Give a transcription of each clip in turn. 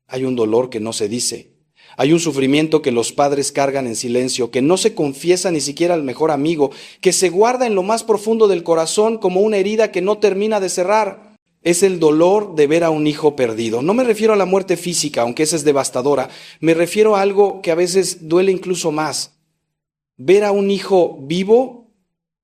Hay un dolor que no se dice. Hay un sufrimiento que los padres cargan en silencio, que no se confiesa ni siquiera al mejor amigo, que se guarda en lo más profundo del corazón como una herida que no termina de cerrar. Es el dolor de ver a un hijo perdido. No me refiero a la muerte física, aunque esa es devastadora. Me refiero a algo que a veces duele incluso más. Ver a un hijo vivo,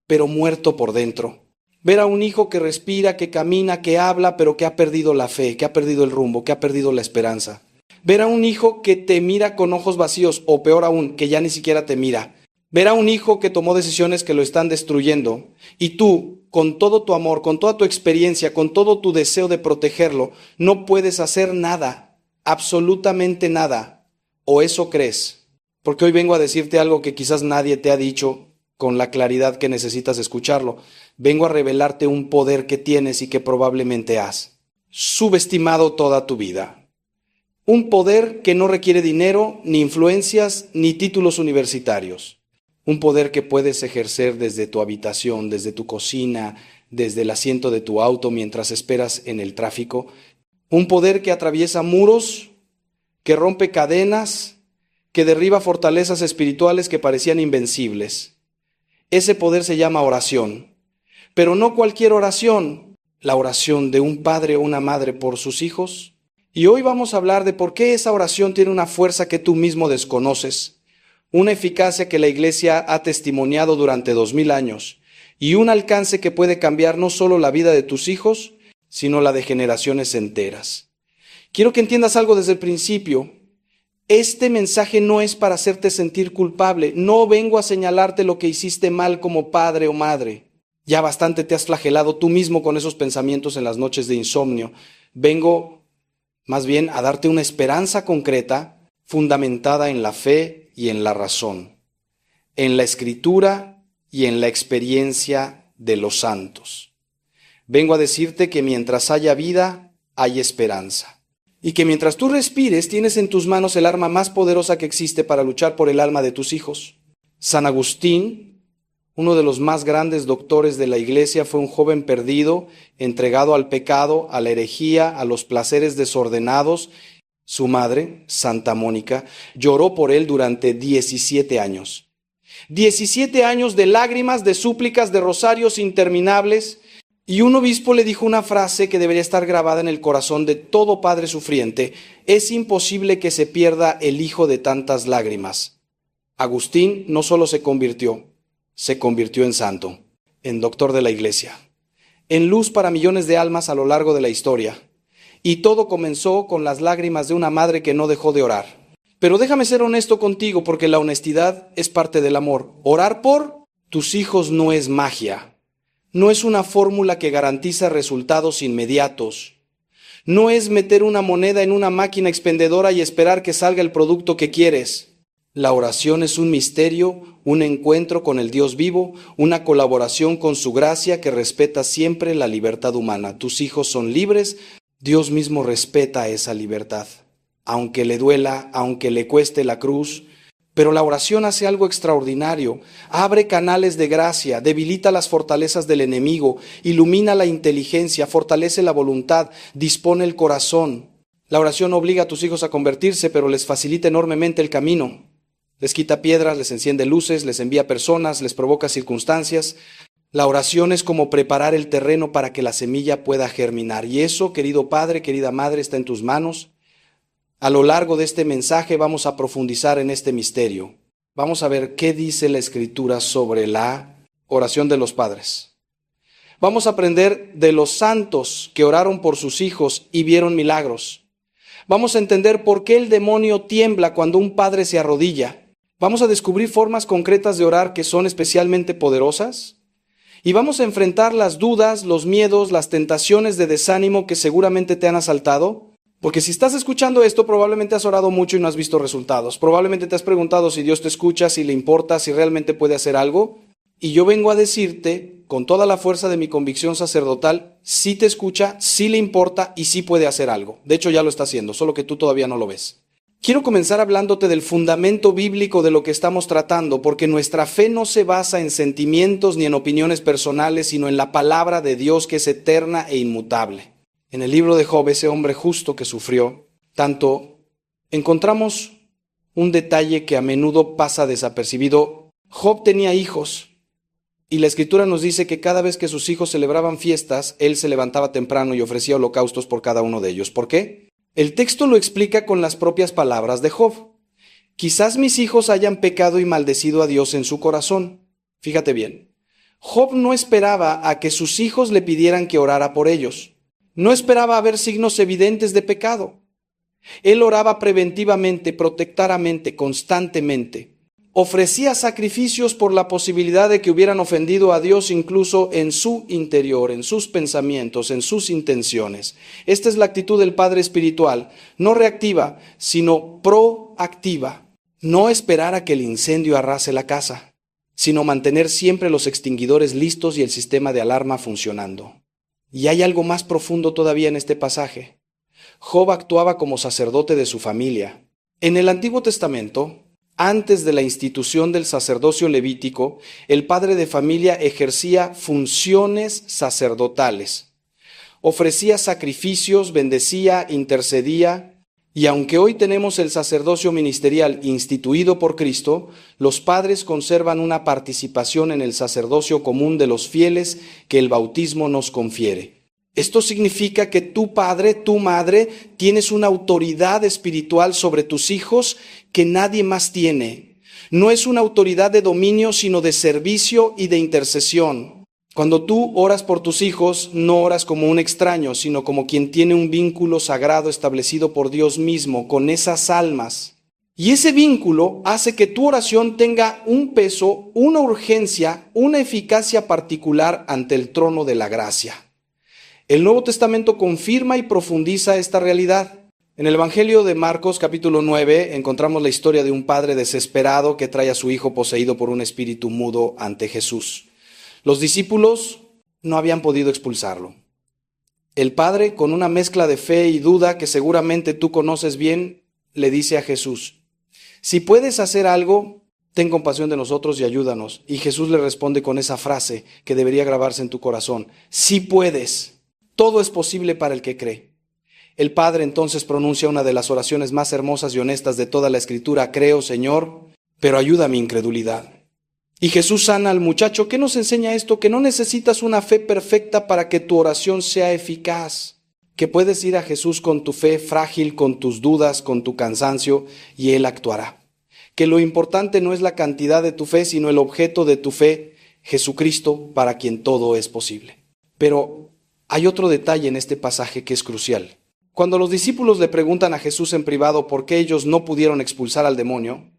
pero muerto por dentro. Ver a un hijo que respira, que camina, que habla, pero que ha perdido la fe, que ha perdido el rumbo, que ha perdido la esperanza. Ver a un hijo que te mira con ojos vacíos, o peor aún, que ya ni siquiera te mira. Ver a un hijo que tomó decisiones que lo están destruyendo, y tú, con todo tu amor, con toda tu experiencia, con todo tu deseo de protegerlo, no puedes hacer nada, absolutamente nada, o eso crees. Porque hoy vengo a decirte algo que quizás nadie te ha dicho con la claridad que necesitas escucharlo. Vengo a revelarte un poder que tienes y que probablemente has subestimado toda tu vida. Un poder que no requiere dinero, ni influencias, ni títulos universitarios. Un poder que puedes ejercer desde tu habitación, desde tu cocina, desde el asiento de tu auto mientras esperas en el tráfico. Un poder que atraviesa muros, que rompe cadenas, que derriba fortalezas espirituales que parecían invencibles. Ese poder se llama oración. Pero no cualquier oración, la oración de un padre o una madre por sus hijos. Y hoy vamos a hablar de por qué esa oración tiene una fuerza que tú mismo desconoces, una eficacia que la Iglesia ha testimoniado durante 2000 años y un alcance que puede cambiar no solo la vida de tus hijos, sino la de generaciones enteras. Quiero que entiendas algo desde el principio. Este mensaje no es para hacerte sentir culpable. No vengo a señalarte lo que hiciste mal como padre o madre. Ya bastante te has flagelado tú mismo con esos pensamientos en las noches de insomnio. Vengo más bien a darte una esperanza concreta, fundamentada en la fe y en la razón, en la Escritura y en la experiencia de los santos. Vengo a decirte que mientras haya vida, hay esperanza. Y que mientras tú respires, tienes en tus manos el arma más poderosa que existe para luchar por el alma de tus hijos. San Agustín, uno de los más grandes doctores de la Iglesia, fue un joven perdido, entregado al pecado, a la herejía, a los placeres desordenados. Su madre, Santa Mónica, lloró por él durante 17 años. 17 años de lágrimas, de súplicas, de rosarios interminables. Y un obispo le dijo una frase que debería estar grabada en el corazón de todo padre sufriente: es imposible que se pierda el hijo de tantas lágrimas. Agustín no solo se convirtió en santo, en doctor de la Iglesia, en luz para millones de almas a lo largo de la historia. Y todo comenzó con las lágrimas de una madre que no dejó de orar. Pero déjame ser honesto contigo, porque la honestidad es parte del amor. Orar por tus hijos no es magia. No es una fórmula que garantiza resultados inmediatos. No es meter una moneda en una máquina expendedora y esperar que salga el producto que quieres. La oración es un misterio, un encuentro con el Dios vivo, una colaboración con su gracia que respeta siempre la libertad humana. Tus hijos son libres, Dios mismo respeta esa libertad, aunque le duela, aunque le cueste la cruz. Pero la oración hace algo extraordinario, abre canales de gracia, debilita las fortalezas del enemigo, ilumina la inteligencia, fortalece la voluntad, dispone el corazón. La oración obliga a tus hijos a convertirse, pero les facilita enormemente el camino. Les quita piedras, les enciende luces, les envía personas, les provoca circunstancias. La oración es como preparar el terreno para que la semilla pueda germinar. Y eso, querido padre, querida madre, está en tus manos. A lo largo de este mensaje vamos a profundizar en este misterio. Vamos a ver qué dice la Escritura sobre la oración de los padres. Vamos a aprender de los santos que oraron por sus hijos y vieron milagros. Vamos a entender por qué el demonio tiembla cuando un padre se arrodilla. Vamos a descubrir formas concretas de orar que son especialmente poderosas. Y vamos a enfrentar las dudas, los miedos, las tentaciones de desánimo que seguramente te han asaltado. Porque si estás escuchando esto, probablemente has orado mucho y no has visto resultados. Probablemente te has preguntado si Dios te escucha, si le importa, si realmente puede hacer algo. Y yo vengo a decirte, con toda la fuerza de mi convicción sacerdotal, sí te escucha, sí le importa y sí puede hacer algo. De hecho, ya lo está haciendo, solo que tú todavía no lo ves. Quiero comenzar hablándote del fundamento bíblico de lo que estamos tratando, porque nuestra fe no se basa en sentimientos ni en opiniones personales, sino en la palabra de Dios, que es eterna e inmutable. En el libro de Job, ese hombre justo que sufrió, tanto, encontramos un detalle que a menudo pasa desapercibido. Job tenía hijos, y la Escritura nos dice que cada vez que sus hijos celebraban fiestas, él se levantaba temprano y ofrecía holocaustos por cada uno de ellos. ¿Por qué? El texto lo explica con las propias palabras de Job. Quizás mis hijos hayan pecado y maldecido a Dios en su corazón. Fíjate bien, Job no esperaba a que sus hijos le pidieran que orara por ellos. No esperaba ver signos evidentes de pecado. Él oraba preventivamente, protectoramente, constantemente. Ofrecía sacrificios por la posibilidad de que hubieran ofendido a Dios incluso en su interior, en sus pensamientos, en sus intenciones. Esta es la actitud del padre espiritual, no reactiva, sino proactiva. No esperar a que el incendio arrase la casa, sino mantener siempre los extinguidores listos y el sistema de alarma funcionando. Y hay algo más profundo todavía en este pasaje. Job actuaba como sacerdote de su familia. En el Antiguo Testamento, antes de la institución del sacerdocio levítico, el padre de familia ejercía funciones sacerdotales. Ofrecía sacrificios, bendecía, intercedía, y aunque hoy tenemos el sacerdocio ministerial instituido por Cristo, los padres conservan una participación en el sacerdocio común de los fieles que el bautismo nos confiere. Esto significa que tu padre, tu madre, tienes una autoridad espiritual sobre tus hijos que nadie más tiene. No es una autoridad de dominio, sino de servicio y de intercesión. Cuando tú oras por tus hijos, no oras como un extraño, sino como quien tiene un vínculo sagrado establecido por Dios mismo con esas almas. Y ese vínculo hace que tu oración tenga un peso, una urgencia, una eficacia particular ante el trono de la gracia. El Nuevo Testamento confirma y profundiza esta realidad. En el Evangelio de Marcos, capítulo 9, encontramos la historia de un padre desesperado que trae a su hijo poseído por un espíritu mudo ante Jesús. Los discípulos no habían podido expulsarlo. El padre, con una mezcla de fe y duda que seguramente tú conoces bien, le dice a Jesús: si puedes hacer algo, ten compasión de nosotros y ayúdanos. Y Jesús le responde con esa frase que debería grabarse en tu corazón: si puedes. Todo es posible para el que cree. El Padre entonces pronuncia una de las oraciones más hermosas y honestas de toda la Escritura: creo, Señor, pero ayuda a mi incredulidad. Y Jesús sana al muchacho. ¿Qué nos enseña esto? Que no necesitas una fe perfecta para que tu oración sea eficaz. Que puedes ir a Jesús con tu fe frágil, con tus dudas, con tu cansancio, y Él actuará. Que lo importante no es la cantidad de tu fe, sino el objeto de tu fe, Jesucristo, para quien todo es posible. Pero hay otro detalle en este pasaje que es crucial. Cuando los discípulos le preguntan a Jesús en privado por qué ellos no pudieron expulsar al demonio,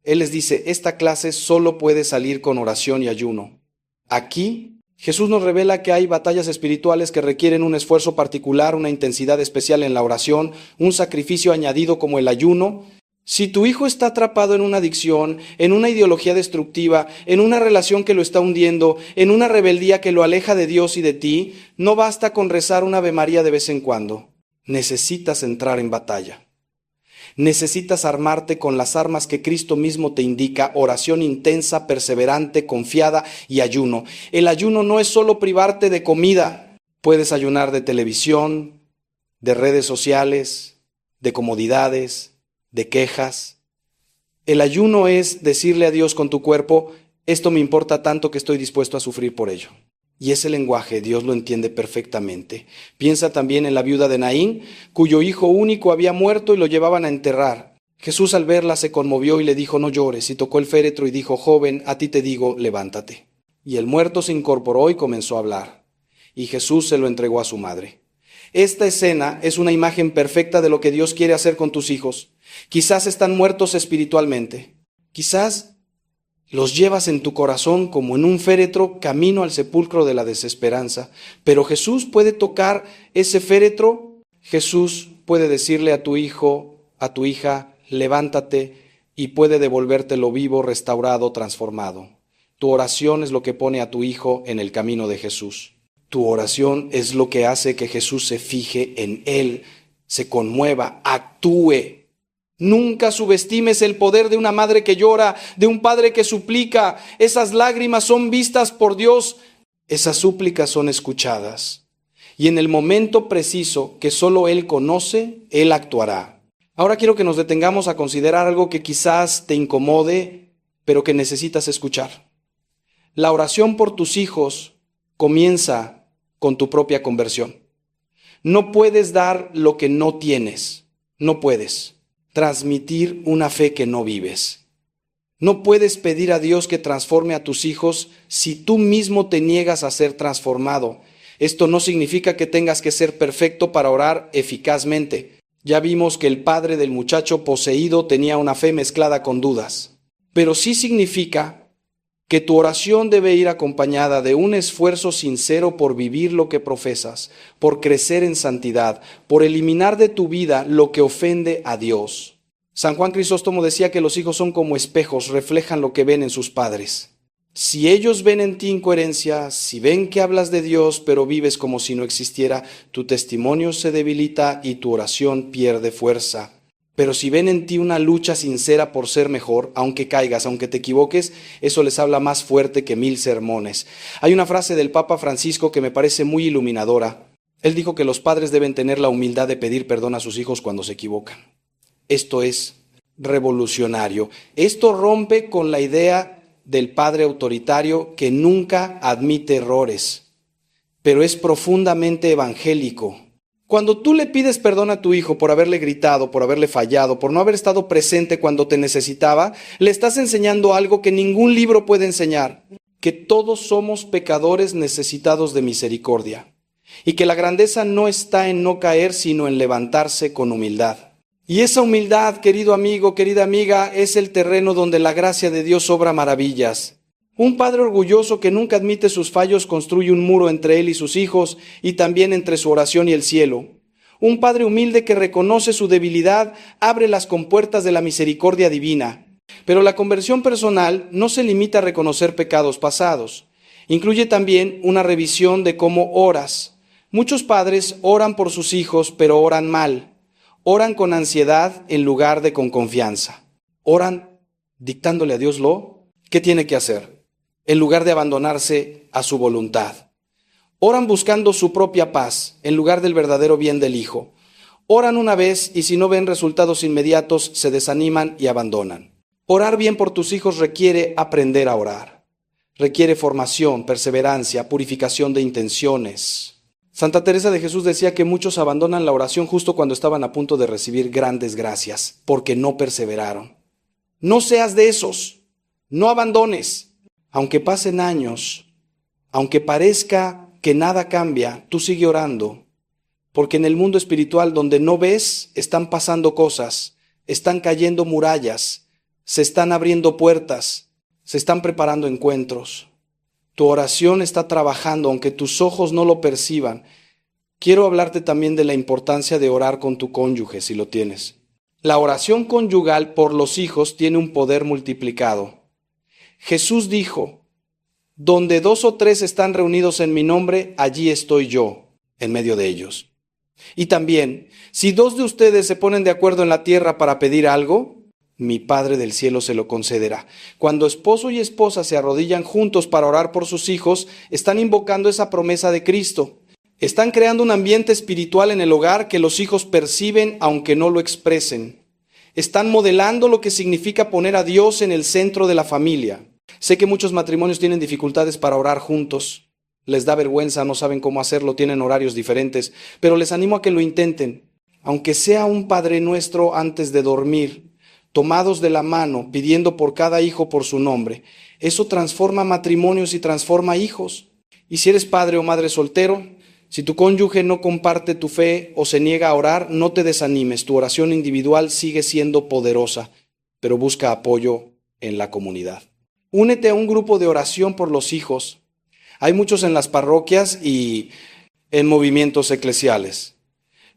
Él les dice: esta clase solo puede salir con oración y ayuno. Aquí, Jesús nos revela que hay batallas espirituales que requieren un esfuerzo particular, una intensidad especial en la oración, un sacrificio añadido como el ayuno. Si tu hijo está atrapado en una adicción, en una ideología destructiva, en una relación que lo está hundiendo, en una rebeldía que lo aleja de Dios y de ti, no basta con rezar una Ave María de vez en cuando. Necesitas entrar en batalla. Necesitas armarte con las armas que Cristo mismo te indica: oración intensa, perseverante, confiada y ayuno. El ayuno no es solo privarte de comida. Puedes ayunar de televisión, de redes sociales, de comodidades, de quejas. El ayuno es decirle a Dios con tu cuerpo: esto me importa tanto que estoy dispuesto a sufrir por ello. Y ese lenguaje Dios lo entiende perfectamente. Piensa también en la viuda de Naín, cuyo hijo único había muerto y lo llevaban a enterrar. Jesús, al verla, se conmovió y le dijo: no llores. Y tocó el féretro y dijo: joven, a ti te digo, levántate. Y el muerto se incorporó y comenzó a hablar. Y Jesús se lo entregó a su madre. Esta escena es una imagen perfecta de lo que Dios quiere hacer con tus hijos. Quizás están muertos espiritualmente. Quizás los llevas en tu corazón como en un féretro camino al sepulcro de la desesperanza. Pero Jesús puede tocar ese féretro. Jesús puede decirle a tu hijo, a tu hija: levántate, y puede devolvértelo vivo, restaurado, transformado. Tu oración es lo que pone a tu hijo en el camino de Jesús. Tu oración es lo que hace que Jesús se fije en él, se conmueva, actúe. Nunca subestimes el poder de una madre que llora, de un padre que suplica. Esas lágrimas son vistas por Dios. Esas súplicas son escuchadas. Y en el momento preciso que solo Él conoce, Él actuará. Ahora quiero que nos detengamos a considerar algo que quizás te incomode, pero que necesitas escuchar. La oración por tus hijos comienza con tu propia conversión. No puedes dar lo que no tienes. No puedes transmitir una fe que no vives. No puedes pedir a Dios que transforme a tus hijos si tú mismo te niegas a ser transformado. Esto no significa que tengas que ser perfecto para orar eficazmente. Ya vimos que el padre del muchacho poseído tenía una fe mezclada con dudas. Pero sí significa que tu oración debe ir acompañada de un esfuerzo sincero por vivir lo que profesas, por crecer en santidad, por eliminar de tu vida lo que ofende a Dios. San Juan Crisóstomo decía que los hijos son como espejos, reflejan lo que ven en sus padres. Si ellos ven en ti incoherencia, si ven que hablas de Dios pero vives como si no existiera, tu testimonio se debilita y tu oración pierde fuerza. Pero si ven en ti una lucha sincera por ser mejor, aunque caigas, aunque te equivoques, eso les habla más fuerte que 1000 sermones. Hay una frase del Papa Francisco que me parece muy iluminadora. Él dijo que los padres deben tener la humildad de pedir perdón a sus hijos cuando se equivocan. Esto es revolucionario. Esto rompe con la idea del padre autoritario que nunca admite errores, pero es profundamente evangélico. Cuando tú le pides perdón a tu hijo por haberle gritado, por haberle fallado, por no haber estado presente cuando te necesitaba, le estás enseñando algo que ningún libro puede enseñar, que todos somos pecadores necesitados de misericordia, y que la grandeza no está en no caer, sino en levantarse con humildad. Y esa humildad, querido amigo, querida amiga, es el terreno donde la gracia de Dios obra maravillas. Un padre orgulloso que nunca admite sus fallos construye un muro entre él y sus hijos y también entre su oración y el cielo. Un padre humilde que reconoce su debilidad abre las compuertas de la misericordia divina. Pero la conversión personal no se limita a reconocer pecados pasados. Incluye también una revisión de cómo oras. Muchos padres oran por sus hijos, pero oran mal. Oran con ansiedad en lugar de con confianza. Oran dictándole a Dios ¿qué tiene que hacer? En lugar de abandonarse a su voluntad. Oran buscando su propia paz, en lugar del verdadero bien del hijo. Oran una vez y si no ven resultados inmediatos, se desaniman y abandonan. Orar bien por tus hijos requiere aprender a orar. Requiere formación, perseverancia, purificación de intenciones. Santa Teresa de Jesús decía que muchos abandonan la oración justo cuando estaban a punto de recibir grandes gracias, porque no perseveraron. No seas de esos. No abandones. Aunque pasen años, aunque parezca que nada cambia, tú sigue orando, porque en el mundo espiritual donde no ves, están pasando cosas, están cayendo murallas, se están abriendo puertas, se están preparando encuentros. Tu oración está trabajando, aunque tus ojos no lo perciban. Quiero hablarte también de la importancia de orar con tu cónyuge, si lo tienes. La oración conyugal por los hijos tiene un poder multiplicado. Jesús dijo, donde 2 o 3 están reunidos en mi nombre, allí estoy yo, en medio de ellos. Y también, si 2 de ustedes se ponen de acuerdo en la tierra para pedir algo, mi Padre del cielo se lo concederá. Cuando esposo y esposa se arrodillan juntos para orar por sus hijos, están invocando esa promesa de Cristo. Están creando un ambiente espiritual en el hogar que los hijos perciben aunque no lo expresen. Están modelando lo que significa poner a Dios en el centro de la familia. Sé que muchos matrimonios tienen dificultades para orar juntos. Les da vergüenza, no saben cómo hacerlo, tienen horarios diferentes, pero les animo a que lo intenten. Aunque sea un Padre Nuestro antes de dormir, tomados de la mano, pidiendo por cada hijo por su nombre. Eso transforma matrimonios y transforma hijos. Y si eres padre o madre soltero, si tu cónyuge no comparte tu fe o se niega a orar, no te desanimes. Tu oración individual sigue siendo poderosa, pero busca apoyo en la comunidad. Únete a un grupo de oración por los hijos. Hay muchos en las parroquias y en movimientos eclesiales.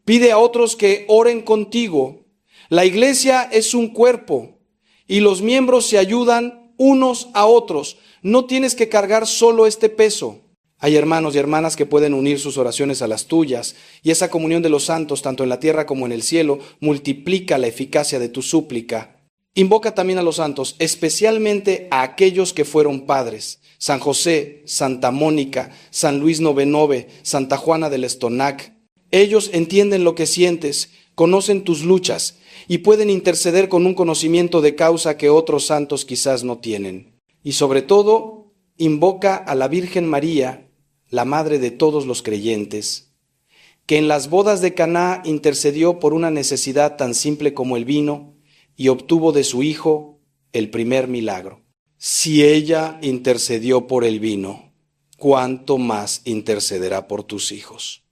Pide a otros que oren contigo. La iglesia es un cuerpo y los miembros se ayudan unos a otros. No tienes que cargar solo este peso. Hay hermanos y hermanas que pueden unir sus oraciones a las tuyas y esa comunión de los santos, tanto en la tierra como en el cielo, multiplica la eficacia de tu súplica. Invoca también a los santos, especialmente a aquellos que fueron padres. San José, Santa Mónica, San Luis Novenove, Santa Juana del Estonac. Ellos entienden lo que sientes. conocen tus luchas y pueden interceder con un conocimiento de causa que otros santos quizás no tienen. Y sobre todo, invoca a la Virgen María, la madre de todos los creyentes, que en las bodas de Caná intercedió por una necesidad tan simple como el vino y obtuvo de su hijo el primer milagro. Si ella intercedió por el vino, ¿cuánto más intercederá por tus hijos?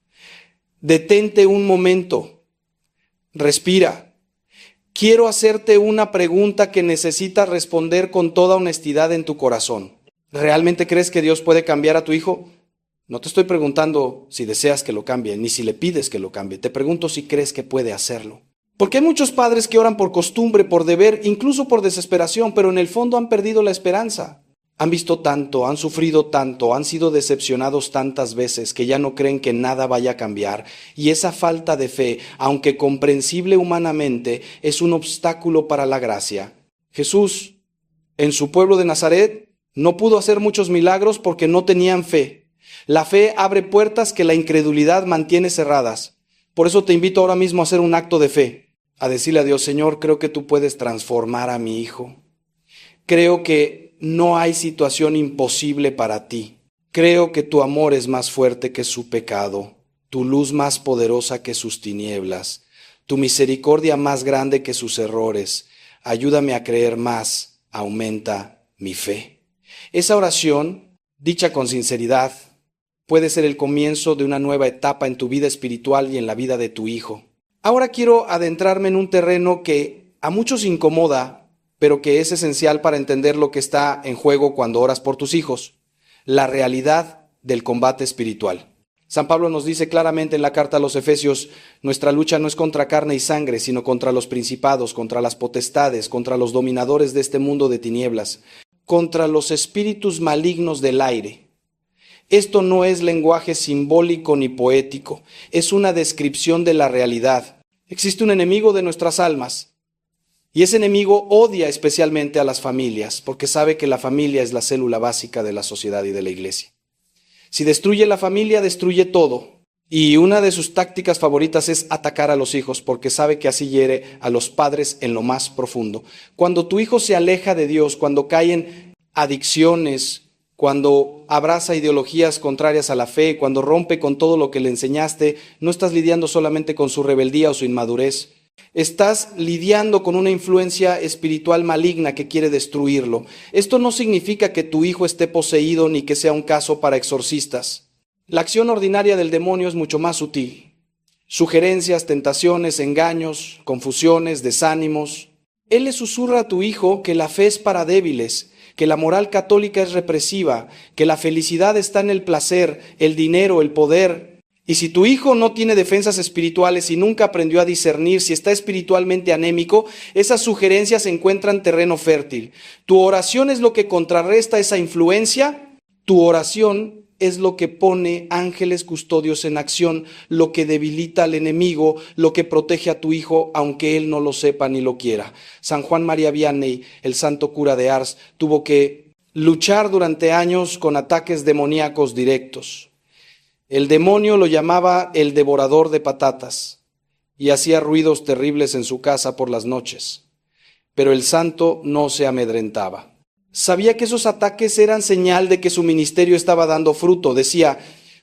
Detente un momento, respira. Quiero hacerte una pregunta que necesitas responder con toda honestidad en tu corazón. ¿Realmente crees que Dios puede cambiar a tu hijo? No te estoy preguntando si deseas que lo cambie, ni si le pides que lo cambie. Te pregunto si crees que puede hacerlo. Porque hay muchos padres que oran por costumbre, por deber, incluso por desesperación, pero en el fondo han perdido la esperanza. Han visto tanto, han sufrido tanto, han sido decepcionados tantas veces que ya no creen que nada vaya a cambiar. Y esa falta de fe, aunque comprensible humanamente, es un obstáculo para la gracia. Jesús, en su pueblo de Nazaret, no pudo hacer muchos milagros porque no tenían fe. La fe abre puertas que la incredulidad mantiene cerradas. Por eso te invito ahora mismo a hacer un acto de fe, a decirle a Dios: Señor, creo que tú puedes transformar a mi hijo. Creo que no hay situación imposible para ti. Creo que tu amor es más fuerte que su pecado, tu luz más poderosa que sus tinieblas, tu misericordia más grande que sus errores. Ayúdame a creer más, aumenta mi fe. Esa oración, dicha con sinceridad, puede ser el comienzo de una nueva etapa en tu vida espiritual y en la vida de tu hijo. Ahora quiero adentrarme en un terreno que a muchos incomoda, pero que es esencial para entender lo que está en juego cuando oras por tus hijos: la realidad del combate espiritual. San Pablo nos dice claramente en la carta a los Efesios: nuestra lucha no es contra carne y sangre, sino contra los principados, contra las potestades, contra los dominadores de este mundo de tinieblas, contra los espíritus malignos del aire. Esto no es lenguaje simbólico ni poético, es una descripción de la realidad. Existe un enemigo de nuestras almas, y ese enemigo odia especialmente a las familias, porque sabe que la familia es la célula básica de la sociedad y de la iglesia. Si destruye la familia, destruye todo. Y una de sus tácticas favoritas es atacar a los hijos, porque sabe que así hiere a los padres en lo más profundo. Cuando tu hijo se aleja de Dios, cuando cae en adicciones, cuando abraza ideologías contrarias a la fe, cuando rompe con todo lo que le enseñaste, no estás lidiando solamente con su rebeldía o su inmadurez. Estás lidiando con una influencia espiritual maligna que quiere destruirlo. Esto no significa que tu hijo esté poseído ni que sea un caso para exorcistas. La acción ordinaria del demonio es mucho más sutil. Sugerencias, tentaciones, engaños, confusiones, desánimos. Él le susurra a tu hijo que la fe es para débiles, que la moral católica es represiva, que la felicidad está en el placer, el dinero, el poder. Y si tu hijo no tiene defensas espirituales y nunca aprendió a discernir, si está espiritualmente anémico, esas sugerencias encuentran terreno fértil. Tu oración es lo que contrarresta esa influencia. Tu oración es lo que pone ángeles custodios en acción, lo que debilita al enemigo, lo que protege a tu hijo, aunque él no lo sepa ni lo quiera. San Juan María Vianney, el santo cura de Ars, tuvo que luchar durante años con ataques demoníacos directos. El demonio lo llamaba el devorador de patatas y hacía ruidos terribles en su casa por las noches. Pero el santo no se amedrentaba. Sabía que esos ataques eran señal de que su ministerio estaba dando fruto. Decía: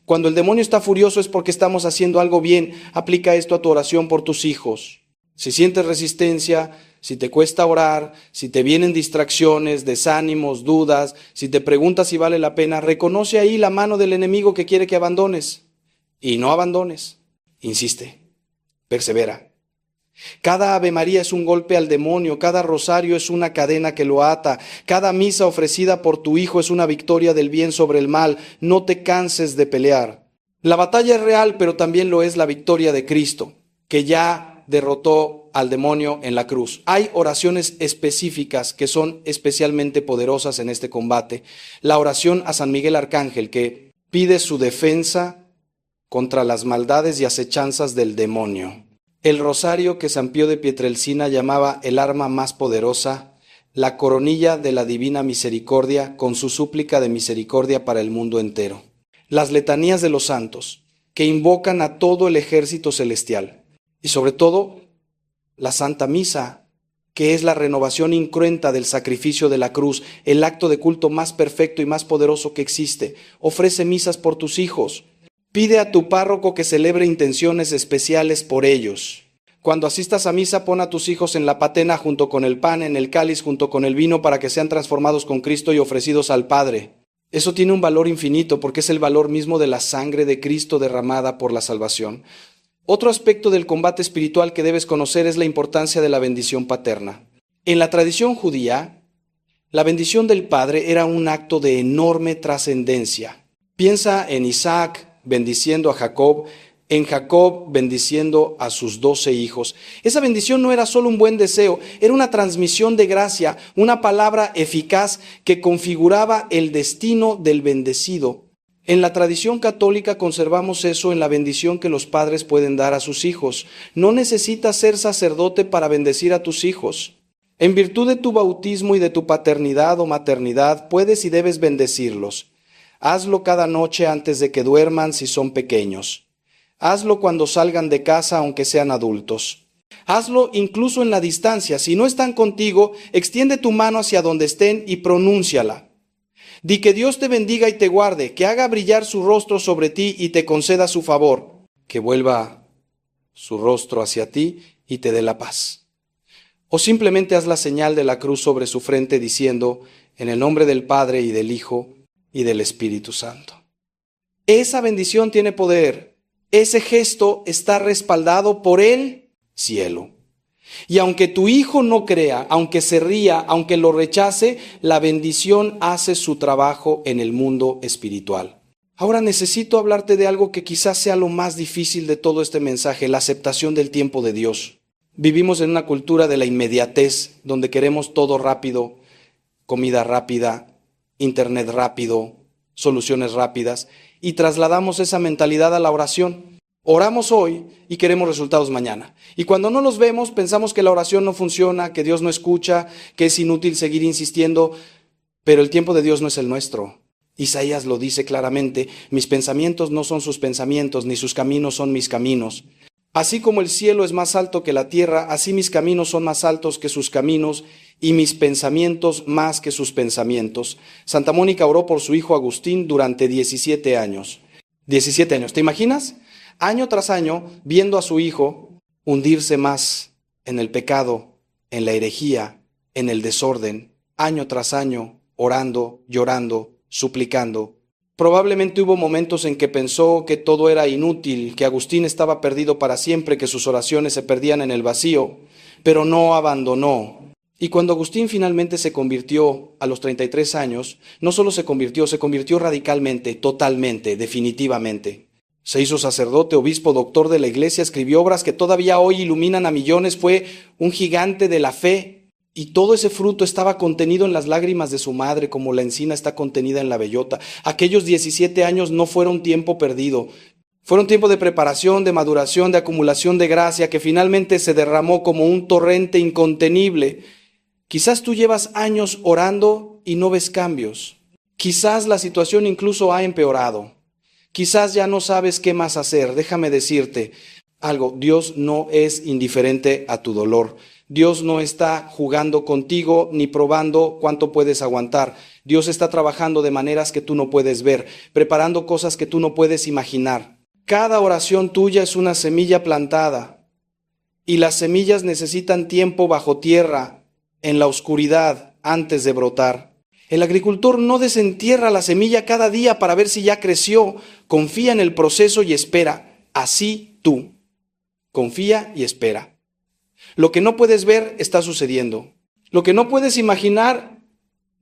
cuando el demonio está furioso es porque estamos haciendo algo bien. Aplica esto a tu oración por tus hijos. Si sientes resistencia, si te cuesta orar, si te vienen distracciones, desánimos, dudas, si te preguntas si vale la pena, reconoce ahí la mano del enemigo que quiere que abandones. Y no abandones. Insiste. Persevera. Cada Ave María es un golpe al demonio, cada rosario es una cadena que lo ata, cada misa ofrecida por tu hijo es una victoria del bien sobre el mal. No te canses de pelear. La batalla es real, pero también lo es la victoria de Cristo, que ya derrotó al demonio en la cruz. Hay oraciones específicas que son especialmente poderosas en este combate. La oración a San Miguel Arcángel, que pide su defensa contra las maldades y acechanzas del demonio. El rosario que San Pío de Pietrelcina llamaba el arma más poderosa, la coronilla de la divina misericordia con su súplica de misericordia para el mundo entero. Las letanías de los santos, que invocan a todo el ejército celestial. Y sobre todo, la Santa Misa, que es la renovación incruenta del sacrificio de la cruz, el acto de culto más perfecto y más poderoso que existe. Ofrece misas por tus hijos. Pide a tu párroco que celebre intenciones especiales por ellos. Cuando asistas a misa, pon a tus hijos en la patena junto con el pan, en el cáliz junto con el vino, para que sean transformados con Cristo y ofrecidos al Padre. Eso tiene un valor infinito porque es el valor mismo de la sangre de Cristo derramada por la salvación. Otro aspecto del combate espiritual que debes conocer es la importancia de la bendición paterna. En la tradición judía, la bendición del padre era un acto de enorme trascendencia. Piensa en Isaac bendiciendo a Jacob, en Jacob bendiciendo a sus 12 hijos. Esa bendición no era solo un buen deseo, era una transmisión de gracia, una palabra eficaz que configuraba el destino del bendecido. En la tradición católica conservamos eso en la bendición que los padres pueden dar a sus hijos. No necesitas ser sacerdote para bendecir a tus hijos. En virtud de tu bautismo y de tu paternidad o maternidad, puedes y debes bendecirlos. Hazlo cada noche antes de que duerman si son pequeños. Hazlo cuando salgan de casa aunque sean adultos. Hazlo incluso en la distancia. Si no están contigo, extiende tu mano hacia donde estén y pronúnciala. Di que Dios te bendiga y te guarde, que haga brillar su rostro sobre ti y te conceda su favor, que vuelva su rostro hacia ti y te dé la paz. O simplemente haz la señal de la cruz sobre su frente diciendo, en el nombre del Padre y del Hijo y del Espíritu Santo. Esa bendición tiene poder. Ese gesto está respaldado por el cielo. Y aunque tu hijo no crea, aunque se ría, aunque lo rechace, la bendición hace su trabajo en el mundo espiritual. Ahora necesito hablarte de algo que quizás sea lo más difícil de todo este mensaje, la aceptación del tiempo de Dios. Vivimos en una cultura de la inmediatez, donde queremos todo rápido, comida rápida, internet rápido, soluciones rápidas, y trasladamos esa mentalidad a la oración. Oramos hoy y queremos resultados mañana. Y cuando no los vemos, pensamos que la oración no funciona, que Dios no escucha, que es inútil seguir insistiendo, pero el tiempo de Dios no es el nuestro. Isaías lo dice claramente, mis pensamientos no son sus pensamientos, ni sus caminos son mis caminos. Así como el cielo es más alto que la tierra, así mis caminos son más altos que sus caminos y mis pensamientos más que sus pensamientos. Santa Mónica oró por su hijo Agustín durante 17 años. 17 años, ¿te imaginas? Año tras año, viendo a su hijo hundirse más en el pecado, en la herejía, en el desorden, año tras año, orando, llorando, suplicando. Probablemente hubo momentos en que pensó que todo era inútil, que Agustín estaba perdido para siempre, que sus oraciones se perdían en el vacío, pero no abandonó. Y cuando Agustín finalmente se convirtió a los 33 años, no solo se convirtió radicalmente, totalmente, definitivamente. Se hizo sacerdote, obispo, doctor de la iglesia, escribió obras que todavía hoy iluminan a millones, fue un gigante de la fe. Y todo ese fruto estaba contenido en las lágrimas de su madre, como la encina está contenida en la bellota. Aquellos 17 años no fueron tiempo perdido. Fueron tiempo de preparación, de maduración, de acumulación de gracia, que finalmente se derramó como un torrente incontenible. Quizás tú llevas años orando y no ves cambios. Quizás la situación incluso ha empeorado. Quizás ya no sabes qué más hacer. Déjame decirte algo. Dios no es indiferente a tu dolor. Dios no está jugando contigo ni probando cuánto puedes aguantar. Dios está trabajando de maneras que tú no puedes ver, preparando cosas que tú no puedes imaginar. Cada oración tuya es una semilla plantada y las semillas necesitan tiempo bajo tierra, en la oscuridad, antes de brotar. El agricultor no desentierra la semilla cada día para ver si ya creció. Confía en el proceso y espera. Así tú. Confía y espera. Lo que no puedes ver está sucediendo. Lo que no puedes imaginar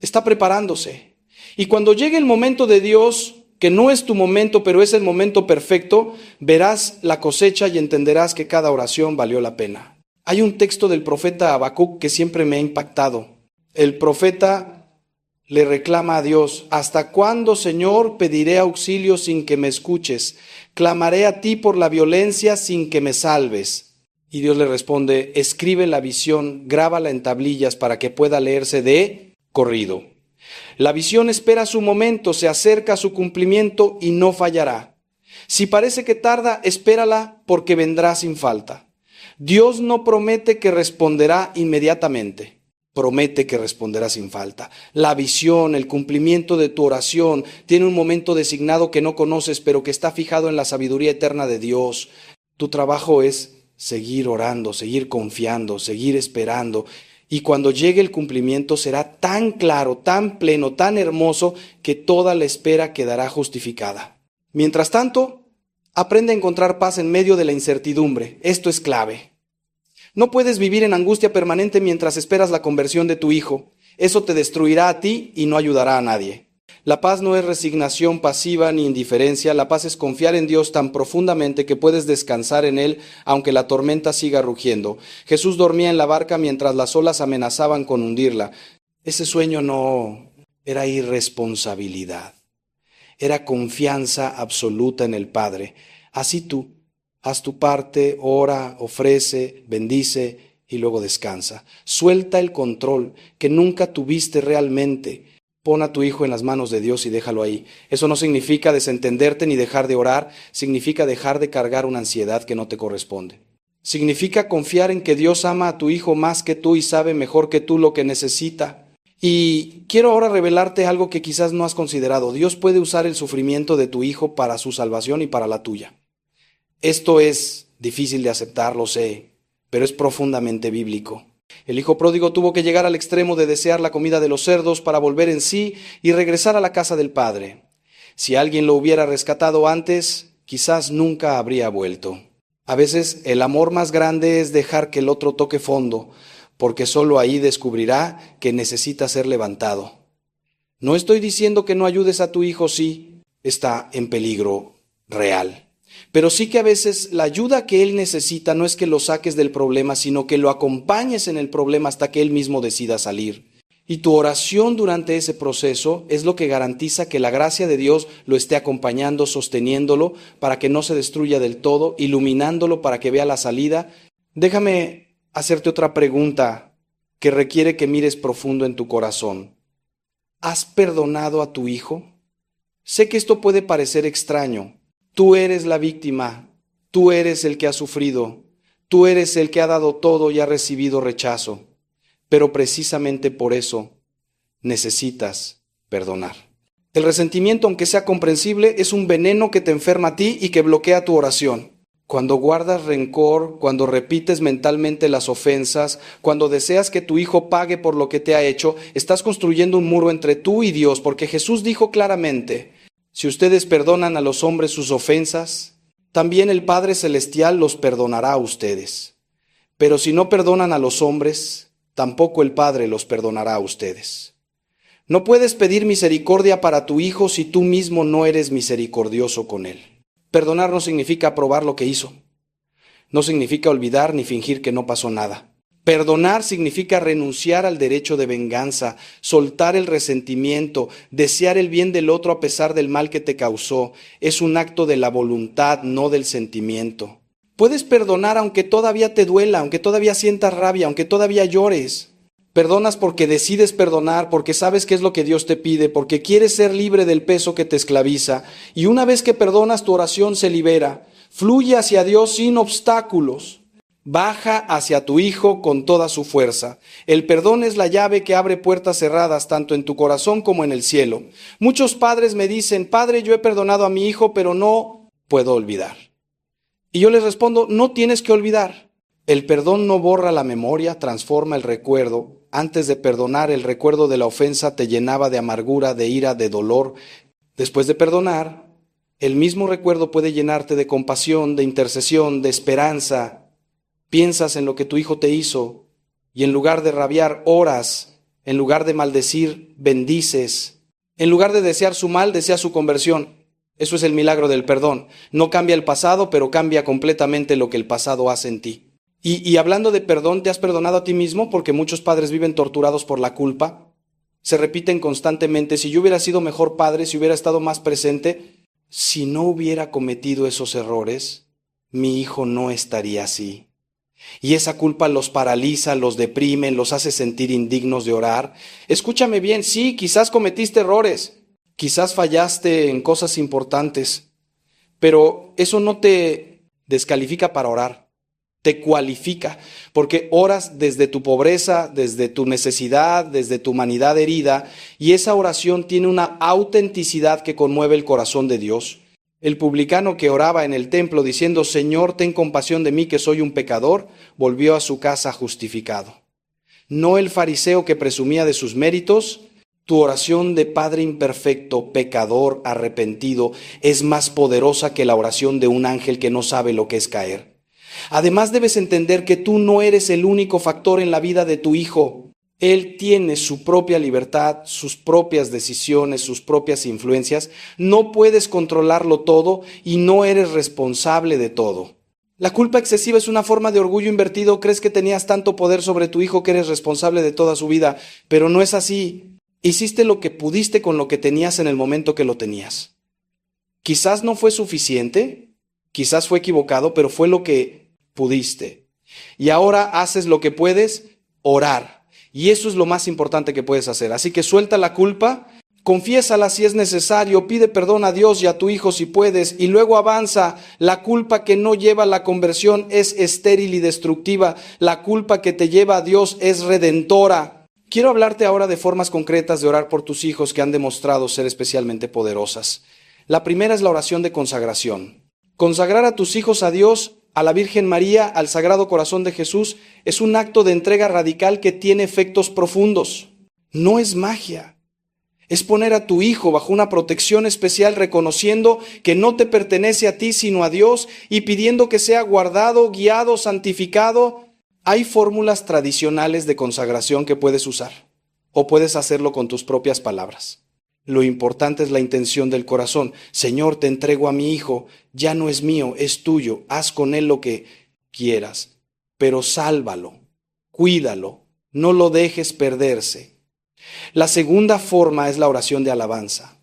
está preparándose. Y cuando llegue el momento de Dios, que no es tu momento, pero es el momento perfecto, verás la cosecha y entenderás que cada oración valió la pena. Hay un texto del profeta Habacuc que siempre me ha impactado. El profeta le reclama a Dios, ¿hasta cuándo, Señor, pediré auxilio sin que me escuches? Clamaré a ti por la violencia sin que me salves. Y Dios le responde, escribe la visión, grábala en tablillas para que pueda leerse de corrido. La visión espera su momento, se acerca a su cumplimiento y no fallará. Si parece que tarda, espérala porque vendrá sin falta. Dios no promete que responderá inmediatamente. Promete que responderá sin falta. La visión, el cumplimiento de tu oración tiene un momento designado que no conoces, pero que está fijado en la sabiduría eterna de Dios. Tu trabajo es seguir orando, seguir confiando, seguir esperando. Y cuando llegue el cumplimiento será tan claro, tan pleno, tan hermoso, que toda la espera quedará justificada. Mientras tanto, aprende a encontrar paz en medio de la incertidumbre. Esto es clave. No puedes vivir en angustia permanente mientras esperas la conversión de tu hijo. Eso te destruirá a ti y no ayudará a nadie. La paz no es resignación pasiva ni indiferencia. La paz es confiar en Dios tan profundamente que puedes descansar en Él aunque la tormenta siga rugiendo. Jesús dormía en la barca mientras las olas amenazaban con hundirla. Ese sueño no era irresponsabilidad. Era confianza absoluta en el Padre. Así tú, haz tu parte, ora, ofrece, bendice y luego descansa. Suelta el control que nunca tuviste realmente. Pon a tu hijo en las manos de Dios y déjalo ahí. Eso no significa desentenderte ni dejar de orar, significa dejar de cargar una ansiedad que no te corresponde. Significa confiar en que Dios ama a tu hijo más que tú y sabe mejor que tú lo que necesita. Y quiero ahora revelarte algo que quizás no has considerado. Dios puede usar el sufrimiento de tu hijo para su salvación y para la tuya. Esto es difícil de aceptar, lo sé, pero es profundamente bíblico. El hijo pródigo tuvo que llegar al extremo de desear la comida de los cerdos para volver en sí y regresar a la casa del padre. Si alguien lo hubiera rescatado antes, quizás nunca habría vuelto. A veces el amor más grande es dejar que el otro toque fondo, porque solo ahí descubrirá que necesita ser levantado. No estoy diciendo que no ayudes a tu hijo si está en peligro real. Pero sí que a veces la ayuda que él necesita no es que lo saques del problema, sino que lo acompañes en el problema hasta que él mismo decida salir. Y tu oración durante ese proceso es lo que garantiza que la gracia de Dios lo esté acompañando, sosteniéndolo para que no se destruya del todo, iluminándolo para que vea la salida. Déjame hacerte otra pregunta que requiere que mires profundo en tu corazón. ¿Has perdonado a tu hijo? Sé que esto puede parecer extraño. Tú eres la víctima, tú eres el que ha sufrido, tú eres el que ha dado todo y ha recibido rechazo. Pero precisamente por eso necesitas perdonar. El resentimiento, aunque sea comprensible, es un veneno que te enferma a ti y que bloquea tu oración. Cuando guardas rencor, cuando repites mentalmente las ofensas, cuando deseas que tu hijo pague por lo que te ha hecho, estás construyendo un muro entre tú y Dios, porque Jesús dijo claramente: si ustedes perdonan a los hombres sus ofensas, también el Padre Celestial los perdonará a ustedes. Pero si no perdonan a los hombres, tampoco el Padre los perdonará a ustedes. No puedes pedir misericordia para tu hijo si tú mismo no eres misericordioso con él. Perdonar no significa aprobar lo que hizo. No significa olvidar ni fingir que no pasó nada. Perdonar significa renunciar al derecho de venganza, soltar el resentimiento, desear el bien del otro a pesar del mal que te causó. Es un acto de la voluntad, no del sentimiento. Puedes perdonar aunque todavía te duela, aunque todavía sientas rabia, aunque todavía llores. Perdonas porque decides perdonar, porque sabes qué es lo que Dios te pide, porque quieres ser libre del peso que te esclaviza. Y una vez que perdonas, tu oración se libera. Fluye hacia Dios sin obstáculos. Baja hacia tu hijo con toda su fuerza. El perdón es la llave que abre puertas cerradas tanto en tu corazón como en el cielo. Muchos padres me dicen: Padre, yo he perdonado a mi hijo, pero no puedo olvidar. Y yo les respondo: no tienes que olvidar. El perdón no borra la memoria, transforma el recuerdo. Antes de perdonar, el recuerdo de la ofensa te llenaba de amargura, de ira, de dolor. Después de perdonar, el mismo recuerdo puede llenarte de compasión, de intercesión, de esperanza. Piensas en lo que tu hijo te hizo y en lugar de rabiar, oras. En lugar de maldecir, bendices. En lugar de desear su mal, deseas su conversión. Eso es el milagro del perdón. No cambia el pasado, pero cambia completamente lo que el pasado hace en ti. Y hablando de perdón, ¿te has perdonado a ti mismo? Porque muchos padres viven torturados por la culpa. Se repiten constantemente: si yo hubiera sido mejor padre, si hubiera estado más presente, si no hubiera cometido esos errores, mi hijo no estaría así. Y esa culpa los paraliza, los deprime, los hace sentir indignos de orar. Escúchame bien, sí, quizás cometiste errores, quizás fallaste en cosas importantes, pero eso no te descalifica para orar. te cualifica, porque oras desde tu pobreza, desde tu necesidad, desde tu humanidad herida, y esa oración tiene una autenticidad que conmueve el corazón de Dios. El publicano que oraba en el templo diciendo, Señor, ten compasión de mí que soy un pecador, volvió a su casa justificado. No el fariseo que presumía de sus méritos. Tu oración de Padre imperfecto, pecador, arrepentido, es más poderosa que la oración de un ángel que no sabe lo que es caer. Además debes entender que tú no eres el único factor en la vida de tu hijo. Él tiene su propia libertad, sus propias decisiones, sus propias influencias. No puedes controlarlo todo y no eres responsable de todo. La culpa excesiva es una forma de orgullo invertido. Crees que tenías tanto poder sobre tu hijo que eres responsable de toda su vida, pero no es así. Hiciste lo que pudiste con lo que tenías en el momento que lo tenías. Quizás no fue suficiente, quizás fue equivocado, pero fue lo que pudiste. Y ahora haces lo que puedes, orar. Y eso es lo más importante que puedes hacer. Así que suelta la culpa, confiésala si es necesario, pide perdón a Dios y a tu hijo si puedes, y luego avanza. La culpa que no lleva a la conversión es estéril y destructiva. La culpa que te lleva a Dios es redentora. Quiero hablarte ahora de formas concretas de orar por tus hijos que han demostrado ser especialmente poderosas. La primera es la oración de consagración. Consagrar a tus hijos a Dios, a la Virgen María, al Sagrado Corazón de Jesús, es un acto de entrega radical que tiene efectos profundos. No es magia. Es poner a tu hijo bajo una protección especial, reconociendo que no te pertenece a ti sino a Dios y pidiendo que sea guardado, guiado, santificado. Hay fórmulas tradicionales de consagración que puedes usar o puedes hacerlo con tus propias palabras. Lo importante es la intención del corazón. Señor, te entrego a mi hijo, ya no es mío, es tuyo, haz con él lo que quieras, pero sálvalo, cuídalo, no lo dejes perderse. La segunda forma es la oración de alabanza.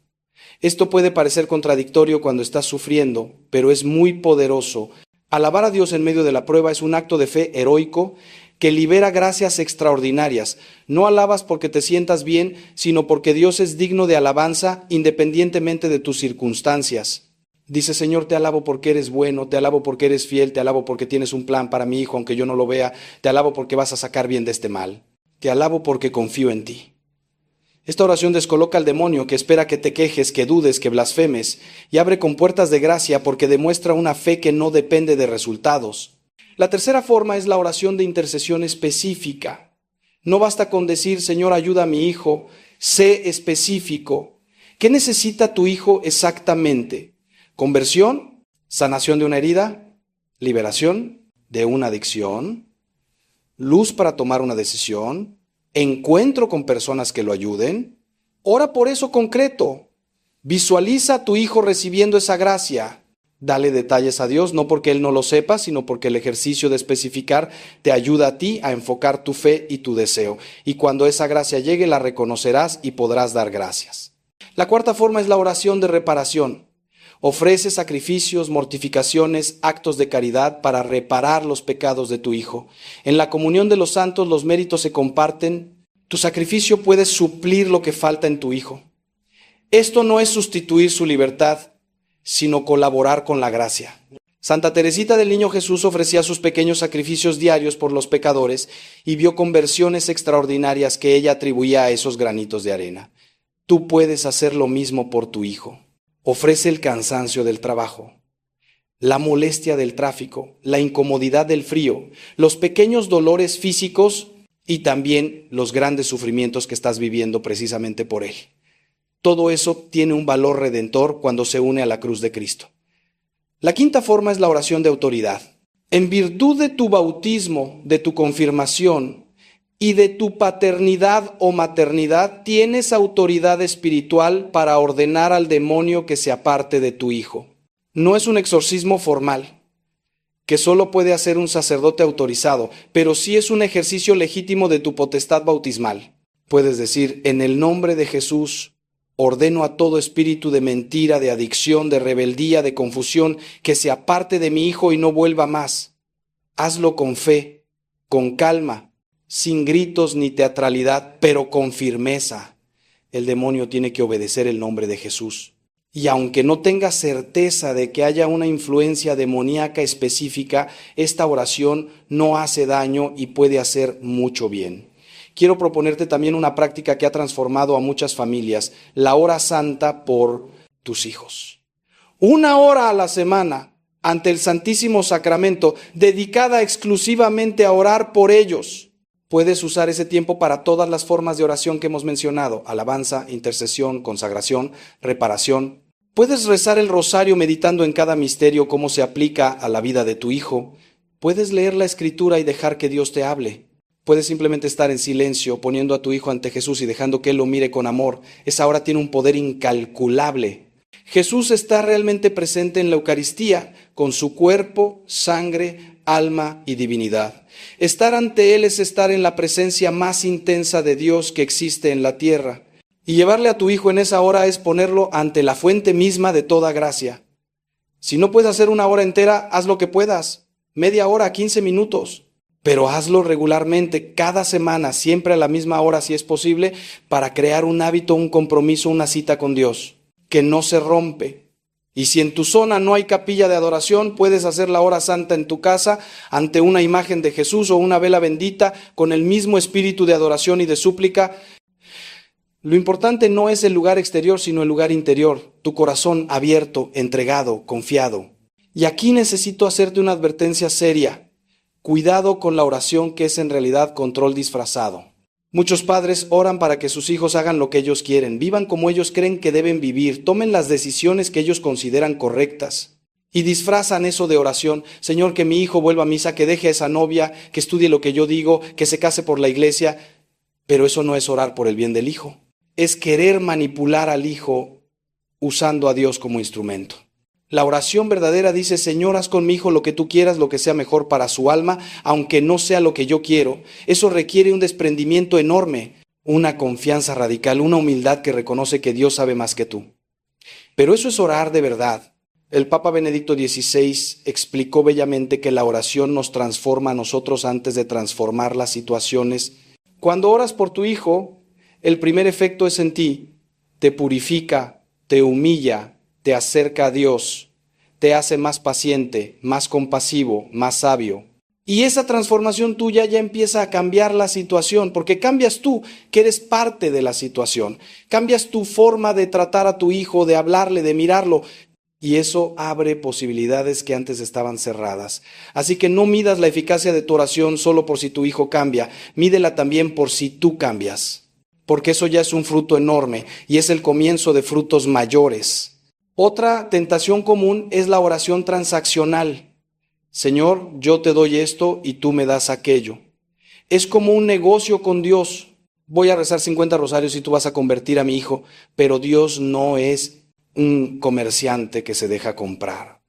Esto puede parecer contradictorio cuando estás sufriendo, pero es muy poderoso. Alabar a Dios en medio de la prueba es un acto de fe heroico que libera gracias extraordinarias. No alabas porque te sientas bien, sino porque Dios es digno de alabanza independientemente de tus circunstancias. Dice, Señor, te alabo porque eres bueno, te alabo porque eres fiel, te alabo porque tienes un plan para mi hijo aunque yo no lo vea, te alabo porque vas a sacar bien de este mal, te alabo porque confío en ti. Esta oración descoloca al demonio que espera que te quejes, que dudes, que blasfemes, y abre compuertas de gracia porque demuestra una fe que no depende de resultados. La tercera forma es la oración de intercesión específica. No basta con decir, Señor, ayuda a mi hijo, sé específico. ¿Qué necesita tu hijo exactamente? ¿Conversión? ¿Sanación de una herida? ¿Liberación de una adicción? ¿Luz para tomar una decisión? ¿Encuentro con personas que lo ayuden? Ora por eso concreto. Visualiza a tu hijo recibiendo esa gracia. Dale detalles a Dios, no porque Él no lo sepa, sino porque el ejercicio de especificar te ayuda a ti a enfocar tu fe y tu deseo. Y cuando esa gracia llegue, la reconocerás y podrás dar gracias. La cuarta forma es la oración de reparación. Ofrece sacrificios, mortificaciones, actos de caridad para reparar los pecados de tu hijo. En la comunión de los santos los méritos se comparten. Tu sacrificio puede suplir lo que falta en tu hijo. Esto no es sustituir su libertad, sino colaborar con la gracia. Santa Teresita del Niño Jesús ofrecía sus pequeños sacrificios diarios por los pecadores y vio conversiones extraordinarias que ella atribuía a esos granitos de arena. Tú puedes hacer lo mismo por tu hijo. Ofrece el cansancio del trabajo, la molestia del tráfico, la incomodidad del frío, los pequeños dolores físicos y también los grandes sufrimientos que estás viviendo precisamente por él. Todo eso tiene un valor redentor cuando se une a la cruz de Cristo. La quinta forma es la oración de autoridad. En virtud de tu bautismo, de tu confirmación y de tu paternidad o maternidad, tienes autoridad espiritual para ordenar al demonio que se aparte de tu hijo. No es un exorcismo formal, que solo puede hacer un sacerdote autorizado, pero sí es un ejercicio legítimo de tu potestad bautismal. Puedes decir, en el nombre de Jesús, ordeno a todo espíritu de mentira, de adicción, de rebeldía, de confusión, que se aparte de mi hijo y no vuelva más. Hazlo con fe, con calma, sin gritos ni teatralidad, pero con firmeza. El demonio tiene que obedecer el nombre de Jesús. Y aunque no tengas certeza de que haya una influencia demoníaca específica, esta oración no hace daño y puede hacer mucho bien. Quiero proponerte también una práctica que ha transformado a muchas familias, la hora santa por tus hijos. 1 hora a la semana ante el Santísimo Sacramento, dedicada exclusivamente a orar por ellos. Puedes usar ese tiempo para todas las formas de oración que hemos mencionado: alabanza, intercesión, consagración, reparación. Puedes rezar el rosario meditando en cada misterio cómo se aplica a la vida de tu hijo. Puedes leer la Escritura y dejar que Dios te hable. Puedes simplemente estar en silencio, poniendo a tu hijo ante Jesús y dejando que Él lo mire con amor. Esa hora tiene un poder incalculable. Jesús está realmente presente en la Eucaristía, con su cuerpo, sangre, alma y divinidad. Estar ante Él es estar en la presencia más intensa de Dios que existe en la tierra. Y llevarle a tu hijo en esa hora es ponerlo ante la fuente misma de toda gracia. Si no puedes hacer 1 hora entera, haz lo que puedas. Media hora, 15 minutos. Pero hazlo regularmente, cada semana, siempre a la misma hora si es posible, para crear un hábito, un compromiso, una cita con Dios, que no se rompe. Y si en tu zona no hay capilla de adoración, puedes hacer la hora santa en tu casa, ante una imagen de Jesús o una vela bendita, con el mismo espíritu de adoración y de súplica. Lo importante no es el lugar exterior, sino el lugar interior, tu corazón abierto, entregado, confiado. Y aquí necesito hacerte una advertencia seria. Cuidado con la oración, que es en realidad control disfrazado. Muchos padres oran para que sus hijos hagan lo que ellos quieren, vivan como ellos creen que deben vivir, tomen las decisiones que ellos consideran correctas. Y disfrazan eso de oración: Señor, que mi hijo vuelva a misa, que deje a esa novia, que estudie lo que yo digo, que se case por la iglesia. Pero eso no es orar por el bien del hijo. Es querer manipular al hijo usando a Dios como instrumento. La oración verdadera dice: Señor, haz con mi hijo lo que tú quieras, lo que sea mejor para su alma, aunque no sea lo que yo quiero. Eso requiere un desprendimiento enorme, una confianza radical, una humildad que reconoce que Dios sabe más que tú. Pero eso es orar de verdad. El Papa Benedicto XVI explicó bellamente que la oración nos transforma a nosotros antes de transformar las situaciones. Cuando oras por tu hijo, el primer efecto es en ti: te purifica, te humilla, te acerca a Dios, te hace más paciente, más compasivo, más sabio. Y esa transformación tuya ya empieza a cambiar la situación, porque cambias tú, que eres parte de la situación. Cambias tu forma de tratar a tu hijo, de hablarle, de mirarlo. Y eso abre posibilidades que antes estaban cerradas. Así que no midas la eficacia de tu oración solo por si tu hijo cambia. Mídela también por si tú cambias. Porque eso ya es un fruto enorme y es el comienzo de frutos mayores. Otra tentación común es la oración transaccional. Señor, yo te doy esto y tú me das aquello. Es como un negocio con Dios. Voy a rezar 50 rosarios y tú vas a convertir a mi hijo, pero Dios no es un comerciante que se deja comprar.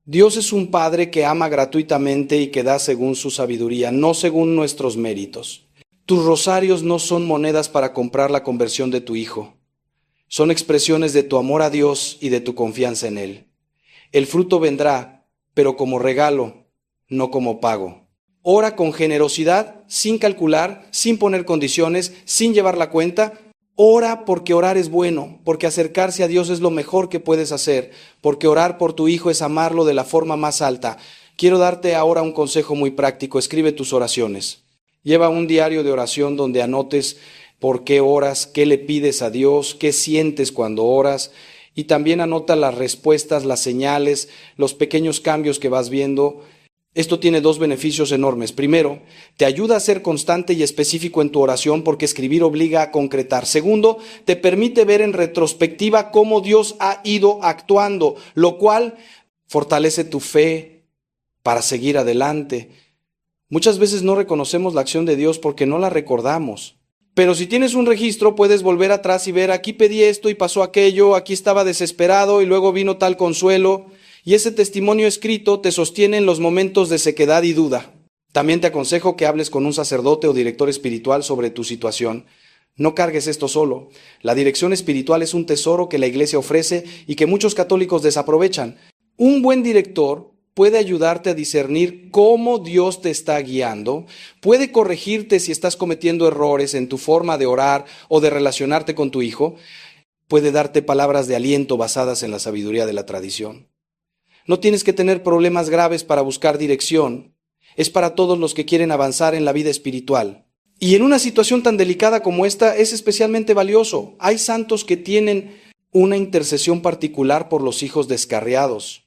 Dios es un Padre que ama gratuitamente y que da según su sabiduría, no según nuestros méritos. Tus rosarios no son monedas para comprar la conversión de tu hijo. Son expresiones de tu amor a Dios y de tu confianza en Él. El fruto vendrá, pero como regalo, no como pago. Ora con generosidad, sin calcular, sin poner condiciones, sin llevar la cuenta. Ora porque orar es bueno, porque acercarse a Dios es lo mejor que puedes hacer, porque orar por tu hijo es amarlo de la forma más alta. Quiero darte ahora un consejo muy práctico. Escribe tus oraciones. Lleva un diario de oración donde anotes por qué oras, qué le pides a Dios, qué sientes cuando oras, y también anota las respuestas, las señales, los pequeños cambios que vas viendo. Esto tiene 2 beneficios enormes. Primero, te ayuda a ser constante y específico en tu oración porque escribir obliga a concretar. Segundo, te permite ver en retrospectiva cómo Dios ha ido actuando, lo cual fortalece tu fe para seguir adelante. Muchas veces no reconocemos la acción de Dios porque no la recordamos. Pero si tienes un registro, puedes volver atrás y ver: aquí pedí esto y pasó aquello, aquí estaba desesperado y luego vino tal consuelo. Y ese testimonio escrito te sostiene en los momentos de sequedad y duda. También te aconsejo que hables con un sacerdote o director espiritual sobre tu situación. No cargues esto solo. La dirección espiritual es un tesoro que la Iglesia ofrece y que muchos católicos desaprovechan. Un buen director puede ayudarte a discernir cómo Dios te está guiando, puede corregirte si estás cometiendo errores en tu forma de orar o de relacionarte con tu hijo. puede darte palabras de aliento basadas en la sabiduría de la tradición. No tienes que tener problemas graves para buscar dirección. Es para todos los que quieren avanzar en la vida espiritual. Y en una situación tan delicada como esta es especialmente valioso. Hay santos que tienen una intercesión particular por los hijos descarriados.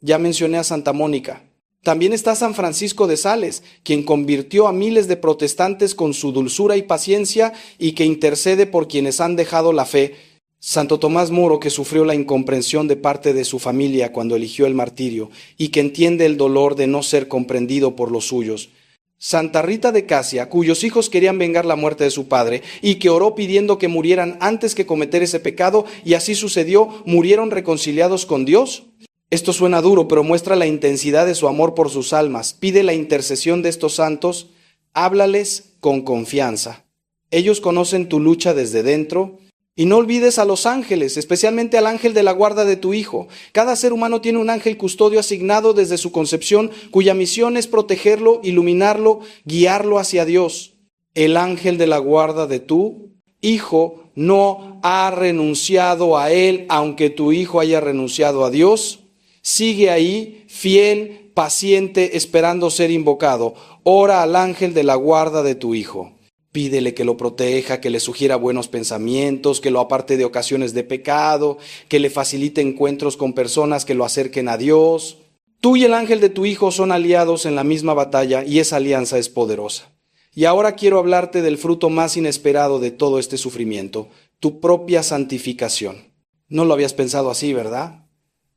Ya mencioné a Santa Mónica. También está San Francisco de Sales, quien convirtió a miles de protestantes con su dulzura y paciencia y que intercede por quienes han dejado la fe. Santo Tomás Moro, que sufrió la incomprensión de parte de su familia cuando eligió el martirio y que entiende el dolor de no ser comprendido por los suyos. Santa Rita de Casia, cuyos hijos querían vengar la muerte de su padre y que oró pidiendo que murieran antes que cometer ese pecado, y así sucedió, murieron reconciliados con Dios. Esto suena duro, pero muestra la intensidad de su amor por sus almas. Pide la intercesión de estos santos, háblales con confianza. Ellos conocen tu lucha desde dentro. Y no olvides a los ángeles, especialmente al ángel de la guarda de tu hijo. Cada ser humano tiene un ángel custodio asignado desde su concepción, cuya misión es protegerlo, iluminarlo, guiarlo hacia Dios. El ángel de la guarda de tu hijo no ha renunciado a él, aunque tu hijo haya renunciado a Dios. Sigue ahí, fiel, paciente, esperando ser invocado. Ora al ángel de la guarda de tu hijo. Pídele que lo proteja, que le sugiera buenos pensamientos, que lo aparte de ocasiones de pecado, que le facilite encuentros con personas que lo acerquen a Dios. Tú y el ángel de tu hijo son aliados en la misma batalla y esa alianza es poderosa. Y ahora quiero hablarte del fruto más inesperado de todo este sufrimiento, tu propia santificación. No lo habías pensado así, ¿verdad?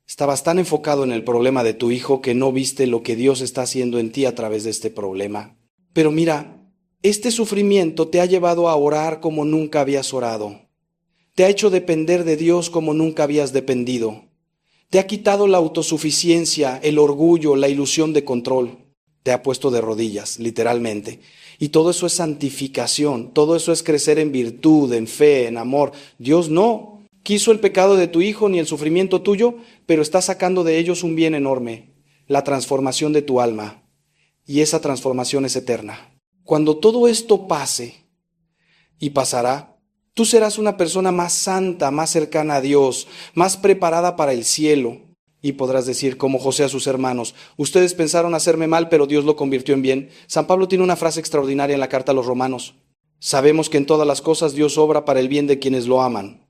Estabas tan enfocado en el problema de tu hijo que no viste lo que Dios está haciendo en ti a través de este problema. Pero mira, este sufrimiento te ha llevado a orar como nunca habías orado. Te ha hecho depender de Dios como nunca habías dependido. Te ha quitado la autosuficiencia, el orgullo, la ilusión de control. Te ha puesto de rodillas, literalmente. Y todo eso es santificación. Todo eso es crecer en virtud, en fe, en amor. Dios no quiso el pecado de tu hijo ni el sufrimiento tuyo, pero está sacando de ellos un bien enorme, la transformación de tu alma. Y esa transformación es eterna. Cuando todo esto pase, y pasará, tú serás una persona más santa, más cercana a Dios, más preparada para el cielo. Y podrás decir, como José a sus hermanos, ustedes pensaron hacerme mal, pero Dios lo convirtió en bien. San Pablo tiene una frase extraordinaria en la carta a los Romanos. Sabemos que en todas las cosas Dios obra para el bien de quienes lo aman.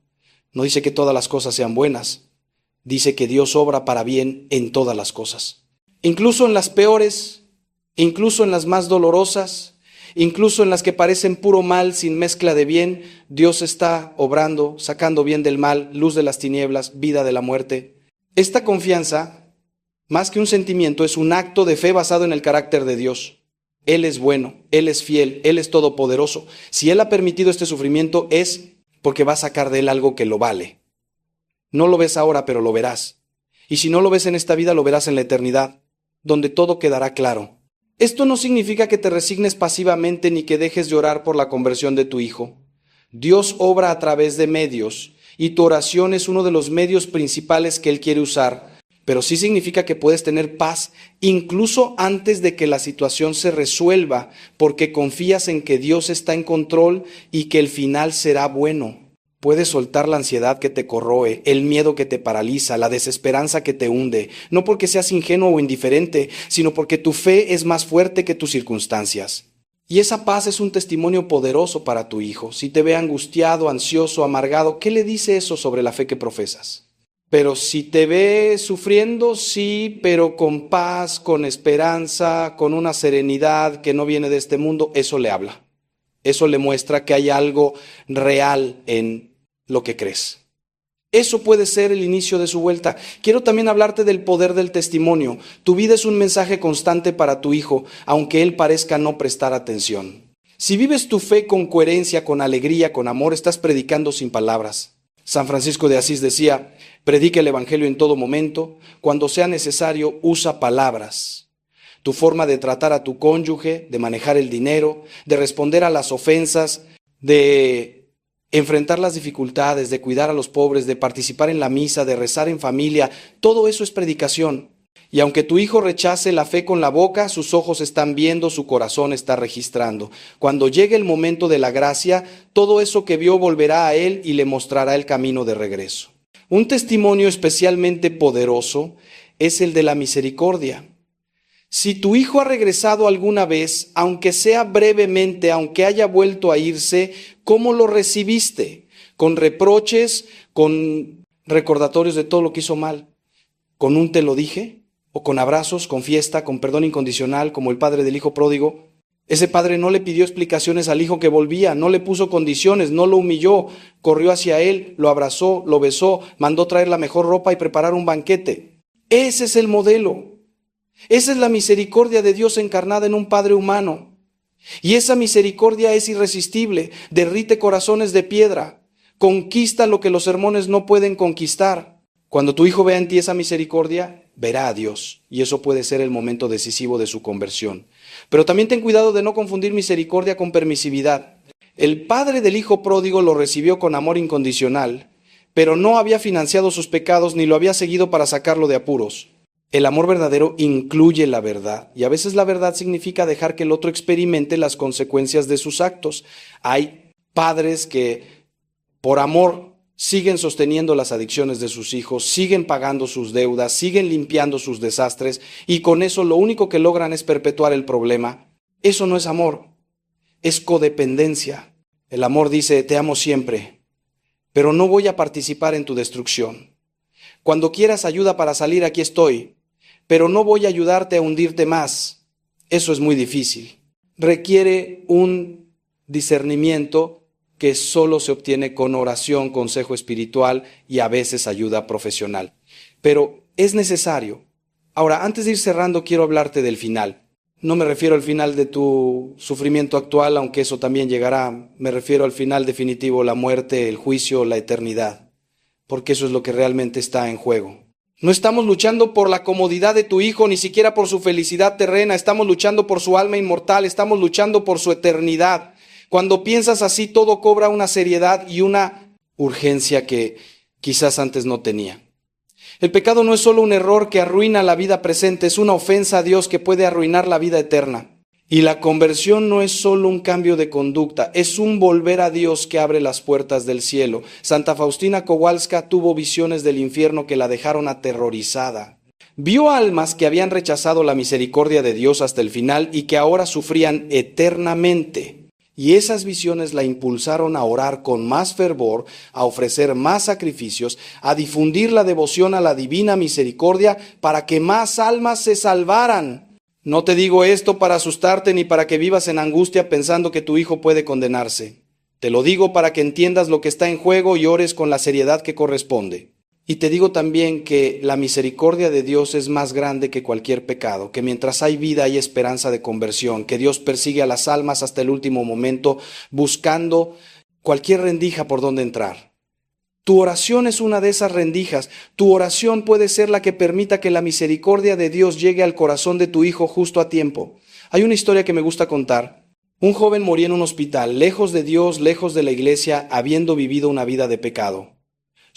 No dice que todas las cosas sean buenas. Dice que Dios obra para bien en todas las cosas. Incluso en las peores, incluso en las más dolorosas, incluso en las que parecen puro mal sin mezcla de bien, Dios está obrando, sacando bien del mal, luz de las tinieblas, vida de la muerte. Esta confianza, más que un sentimiento, es un acto de fe basado en el carácter de Dios. Él es bueno, Él es fiel, Él es todopoderoso. Si Él ha permitido este sufrimiento es porque va a sacar de Él algo que lo vale. No lo ves ahora, pero lo verás. Y si no lo ves en esta vida, lo verás en la eternidad, donde todo quedará claro. Esto no significa que te resignes pasivamente ni que dejes de orar por la conversión de tu hijo. Dios obra a través de medios y tu oración es uno de los medios principales que Él quiere usar, pero sí significa que puedes tener paz incluso antes de que la situación se resuelva, porque confías en que Dios está en control y que el final será bueno. Puedes soltar la ansiedad que te corroe, el miedo que te paraliza, la desesperanza que te hunde, no porque seas ingenuo o indiferente, sino porque tu fe es más fuerte que tus circunstancias. Y esa paz es un testimonio poderoso para tu hijo. Si te ve angustiado, ansioso, amargado, ¿qué le dice eso sobre la fe que profesas? Pero si te ve sufriendo, sí, pero con paz, con esperanza, con una serenidad que no viene de este mundo, eso le habla. Eso le muestra que hay algo real en lo que crees. Eso puede ser el inicio de su vuelta. Quiero también hablarte del poder del testimonio. Tu vida es un mensaje constante para tu hijo, aunque él parezca no prestar atención. Si vives tu fe con coherencia, con alegría, con amor, estás predicando sin palabras. San Francisco de Asís decía, predica el evangelio en todo momento, cuando sea necesario, usa palabras. Tu forma de tratar a tu cónyuge, de manejar el dinero, de responder a las ofensas, de enfrentar las dificultades, de cuidar a los pobres, de participar en la misa, de rezar en familia, todo eso es predicación. Y aunque tu hijo rechace la fe con la boca, sus ojos están viendo, su corazón está registrando. Cuando llegue el momento de la gracia, todo eso que vio volverá a él y le mostrará el camino de regreso. Un testimonio especialmente poderoso es el de la misericordia. Si tu hijo ha regresado alguna vez, aunque sea brevemente, aunque haya vuelto a irse, ¿cómo lo recibiste? ¿Con reproches, con recordatorios de todo lo que hizo mal? ¿Con un te lo dije? ¿O con abrazos, con fiesta, con perdón incondicional, como el padre del hijo pródigo? Ese padre no le pidió explicaciones al hijo que volvía, no le puso condiciones, no lo humilló, corrió hacia él, lo abrazó, lo besó, mandó traer la mejor ropa y preparar un banquete. Ese es el modelo. Esa es la misericordia de Dios encarnada en un Padre humano. Y esa misericordia es irresistible, derrite corazones de piedra, conquista lo que los sermones no pueden conquistar. Cuando tu hijo vea en ti esa misericordia, verá a Dios, y eso puede ser el momento decisivo de su conversión. Pero también ten cuidado de no confundir misericordia con permisividad. El padre del hijo pródigo lo recibió con amor incondicional, pero no había financiado sus pecados ni lo había seguido para sacarlo de apuros. El amor verdadero incluye la verdad, y a veces la verdad significa dejar que el otro experimente las consecuencias de sus actos. Hay padres que, por amor, siguen sosteniendo las adicciones de sus hijos, siguen pagando sus deudas, siguen limpiando sus desastres, y con eso lo único que logran es perpetuar el problema. Eso no es amor, es codependencia. El amor dice, te amo siempre, pero no voy a participar en tu destrucción. Cuando quieras ayuda para salir, aquí estoy, pero no voy a ayudarte a hundirte más. Eso es muy difícil. Requiere un discernimiento que solo se obtiene con oración, consejo espiritual y a veces ayuda profesional. Pero es necesario. Ahora, antes de ir cerrando, quiero hablarte del final. No me refiero al final de tu sufrimiento actual, aunque eso también llegará. Me refiero al final definitivo, la muerte, el juicio, la eternidad. Porque eso es lo que realmente está en juego. No estamos luchando por la comodidad de tu hijo, ni siquiera por su felicidad terrena. Estamos luchando por su alma inmortal, estamos luchando por su eternidad. Cuando piensas así, todo cobra una seriedad y una urgencia que quizás antes no tenía. El pecado no es solo un error que arruina la vida presente, es una ofensa a Dios que puede arruinar la vida eterna. Y la conversión no es solo un cambio de conducta, es un volver a Dios que abre las puertas del cielo. Santa Faustina Kowalska tuvo visiones del infierno que la dejaron aterrorizada. Vio almas que habían rechazado la misericordia de Dios hasta el final y que ahora sufrían eternamente. Y esas visiones la impulsaron a orar con más fervor, a ofrecer más sacrificios, a difundir la devoción a la divina misericordia para que más almas se salvaran. No te digo esto para asustarte ni para que vivas en angustia pensando que tu hijo puede condenarse. Te lo digo para que entiendas lo que está en juego y ores con la seriedad que corresponde. Y te digo también que la misericordia de Dios es más grande que cualquier pecado, que mientras hay vida hay esperanza de conversión, que Dios persigue a las almas hasta el último momento buscando cualquier rendija por donde entrar. Tu oración es una de esas rendijas. Tu oración puede ser la que permita que la misericordia de Dios llegue al corazón de tu hijo justo a tiempo. Hay una historia que me gusta contar. Un joven moría en un hospital, lejos de Dios, lejos de la iglesia, habiendo vivido una vida de pecado.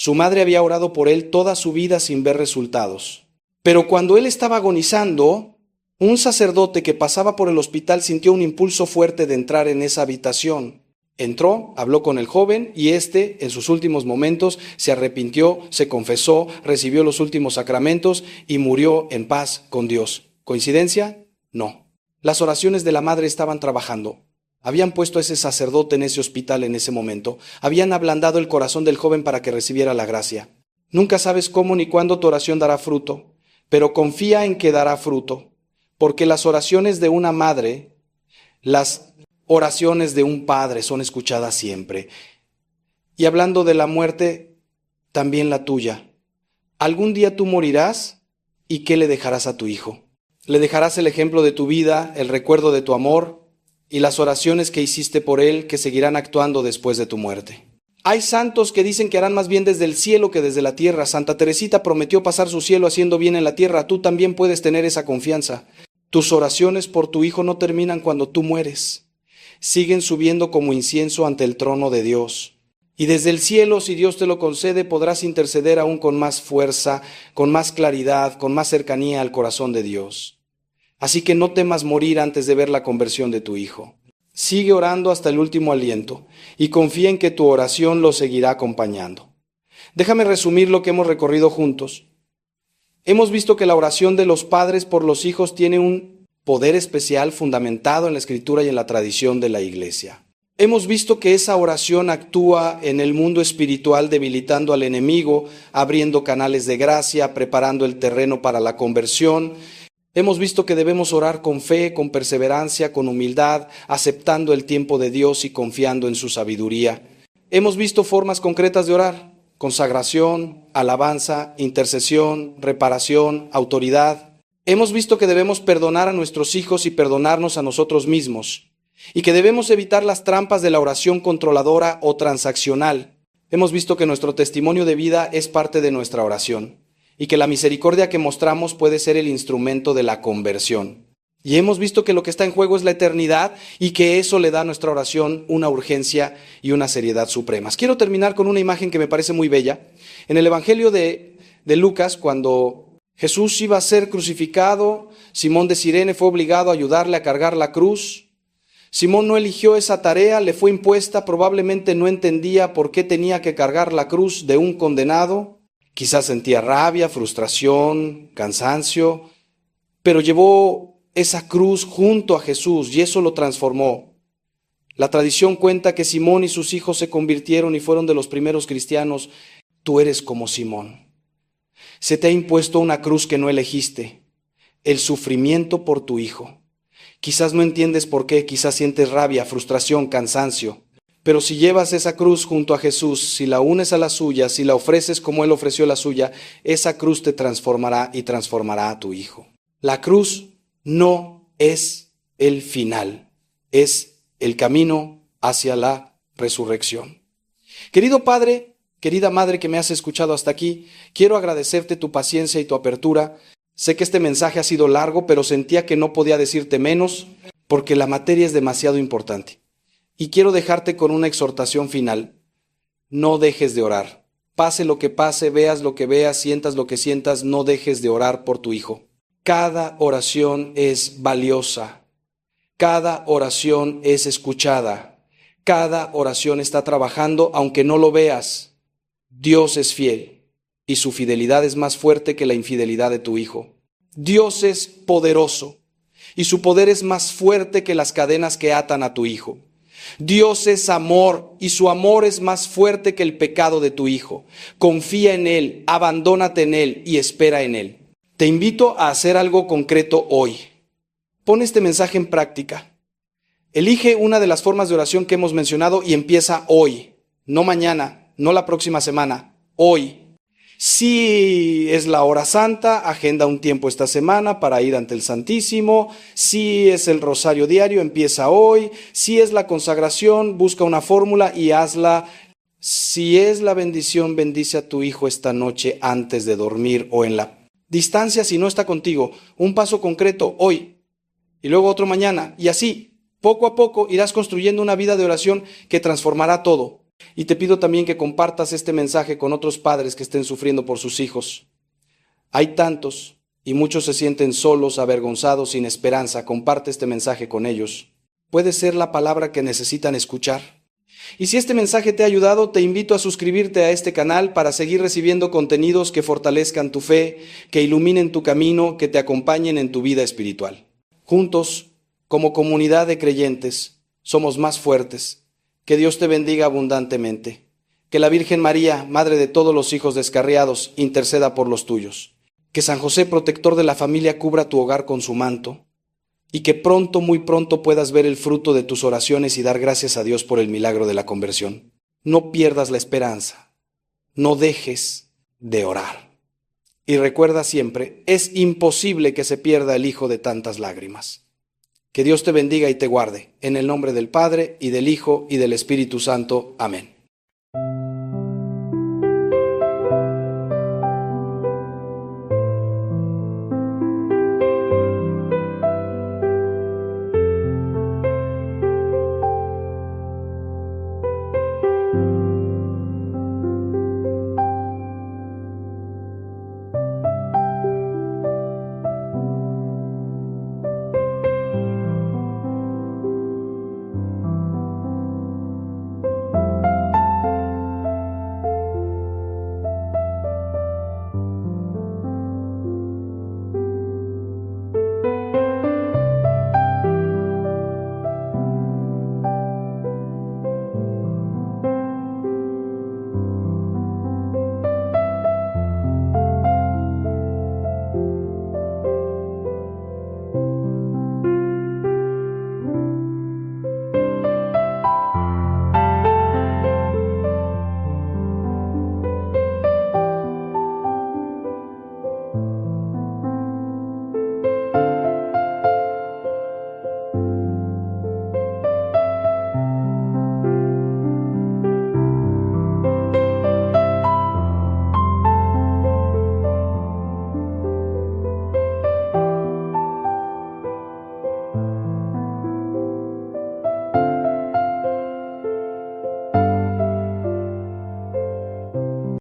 Su madre había orado por él toda su vida sin ver resultados. Pero cuando él estaba agonizando, un sacerdote que pasaba por el hospital sintió un impulso fuerte de entrar en esa habitación. Entró, habló con el joven y éste, en sus últimos momentos, se arrepintió, se confesó, recibió los últimos sacramentos y murió en paz con Dios. ¿Coincidencia? No. Las oraciones de la madre estaban trabajando. Habían puesto a ese sacerdote en ese hospital en ese momento. Habían ablandado el corazón del joven para que recibiera la gracia. Nunca sabes cómo ni cuándo tu oración dará fruto, pero confía en que dará fruto, porque las oraciones de una madre, las oraciones de un padre son escuchadas siempre. Y hablando de la muerte, también la tuya. Algún día tú morirás, ¿y qué le dejarás a tu hijo? Le dejarás el ejemplo de tu vida, el recuerdo de tu amor y las oraciones que hiciste por él que seguirán actuando después de tu muerte. Hay santos que dicen que harán más bien desde el cielo que desde la tierra. Santa Teresita prometió pasar su cielo haciendo bien en la tierra. Tú también puedes tener esa confianza. Tus oraciones por tu hijo no terminan cuando tú mueres. Siguen subiendo como incienso ante el trono de Dios. Y desde el cielo, si Dios te lo concede, podrás interceder aún con más fuerza, con más claridad, con más cercanía al corazón de Dios. Así que no temas morir antes de ver la conversión de tu hijo. Sigue orando hasta el último aliento y confía en que tu oración lo seguirá acompañando. Déjame resumir lo que hemos recorrido juntos. Hemos visto que la oración de los padres por los hijos tiene un poder especial fundamentado en la Escritura y en la tradición de la Iglesia. Hemos visto que esa oración actúa en el mundo espiritual debilitando al enemigo, abriendo canales de gracia, preparando el terreno para la conversión. Hemos visto que debemos orar con fe, con perseverancia, con humildad, aceptando el tiempo de Dios y confiando en su sabiduría. Hemos visto formas concretas de orar: consagración, alabanza, intercesión, reparación, autoridad. Hemos visto que debemos perdonar a nuestros hijos y perdonarnos a nosotros mismos, y que debemos evitar las trampas de la oración controladora o transaccional. Hemos visto que nuestro testimonio de vida es parte de nuestra oración, y que la misericordia que mostramos puede ser el instrumento de la conversión. Y hemos visto que lo que está en juego es la eternidad, y que eso le da a nuestra oración una urgencia y una seriedad supremas. Quiero terminar con una imagen que me parece muy bella. En el Evangelio de Lucas, cuando Jesús iba a ser crucificado, Simón de Cirene fue obligado a ayudarle a cargar la cruz. Simón no eligió esa tarea, le fue impuesta, probablemente no entendía por qué tenía que cargar la cruz de un condenado. Quizás sentía rabia, frustración, cansancio, pero llevó esa cruz junto a Jesús y eso lo transformó. La tradición cuenta que Simón y sus hijos se convirtieron y fueron de los primeros cristianos. Tú eres como Simón. Se te ha impuesto una cruz que no elegiste, el sufrimiento por tu hijo. Quizás no entiendes por qué, quizás sientes rabia, frustración, cansancio. Pero si llevas esa cruz junto a Jesús, si la unes a la suya, si la ofreces como Él ofreció la suya, esa cruz te transformará y transformará a tu hijo. La cruz no es el final, es el camino hacia la resurrección. Querido Padre, querida Madre que me has escuchado hasta aquí, quiero agradecerte tu paciencia y tu apertura. Sé que este mensaje ha sido largo, pero sentía que no podía decirte menos porque la materia es demasiado importante. Y quiero dejarte con una exhortación final. No dejes de orar. Pase lo que pase, veas lo que veas, sientas lo que sientas, no dejes de orar por tu hijo. Cada oración es valiosa. Cada oración es escuchada. Cada oración está trabajando aunque no lo veas. Dios es fiel. Y su fidelidad es más fuerte que la infidelidad de tu hijo. Dios es poderoso y su poder es más fuerte que las cadenas que atan a tu hijo. Dios es amor y su amor es más fuerte que el pecado de tu hijo. Confía en Él, abandónate en Él y espera en Él. Te invito a hacer algo concreto hoy. Pon este mensaje en práctica. Elige una de las formas de oración que hemos mencionado y empieza hoy, no mañana, no la próxima semana, hoy. Si es la hora santa, agenda un tiempo esta semana para ir ante el Santísimo. Si es el rosario diario, empieza hoy. Si es la consagración, busca una fórmula y hazla. Si es la bendición, bendice a tu hijo esta noche antes de dormir o en la distancia si no está contigo. Un paso concreto hoy y luego otro mañana. Y así, poco a poco, irás construyendo una vida de oración que transformará todo. Y te pido también que compartas este mensaje con otros padres que estén sufriendo por sus hijos. Hay tantos y muchos se sienten solos, avergonzados, sin esperanza. Comparte este mensaje con ellos. Puede ser la palabra que necesitan escuchar. Y si este mensaje te ha ayudado, te invito a suscribirte a este canal para seguir recibiendo contenidos que fortalezcan tu fe, que iluminen tu camino, que te acompañen en tu vida espiritual. Juntos, como comunidad de creyentes, somos más fuertes. Que Dios te bendiga abundantemente. Que la Virgen María, Madre de todos los hijos descarriados, interceda por los tuyos. Que San José, protector de la familia, cubra tu hogar con su manto. Y que pronto, muy pronto, puedas ver el fruto de tus oraciones y dar gracias a Dios por el milagro de la conversión. No pierdas la esperanza. No dejes de orar. Y recuerda siempre, es imposible que se pierda el hijo de tantas lágrimas. Que Dios te bendiga y te guarde, en el nombre del Padre, y del Hijo, y del Espíritu Santo. Amén.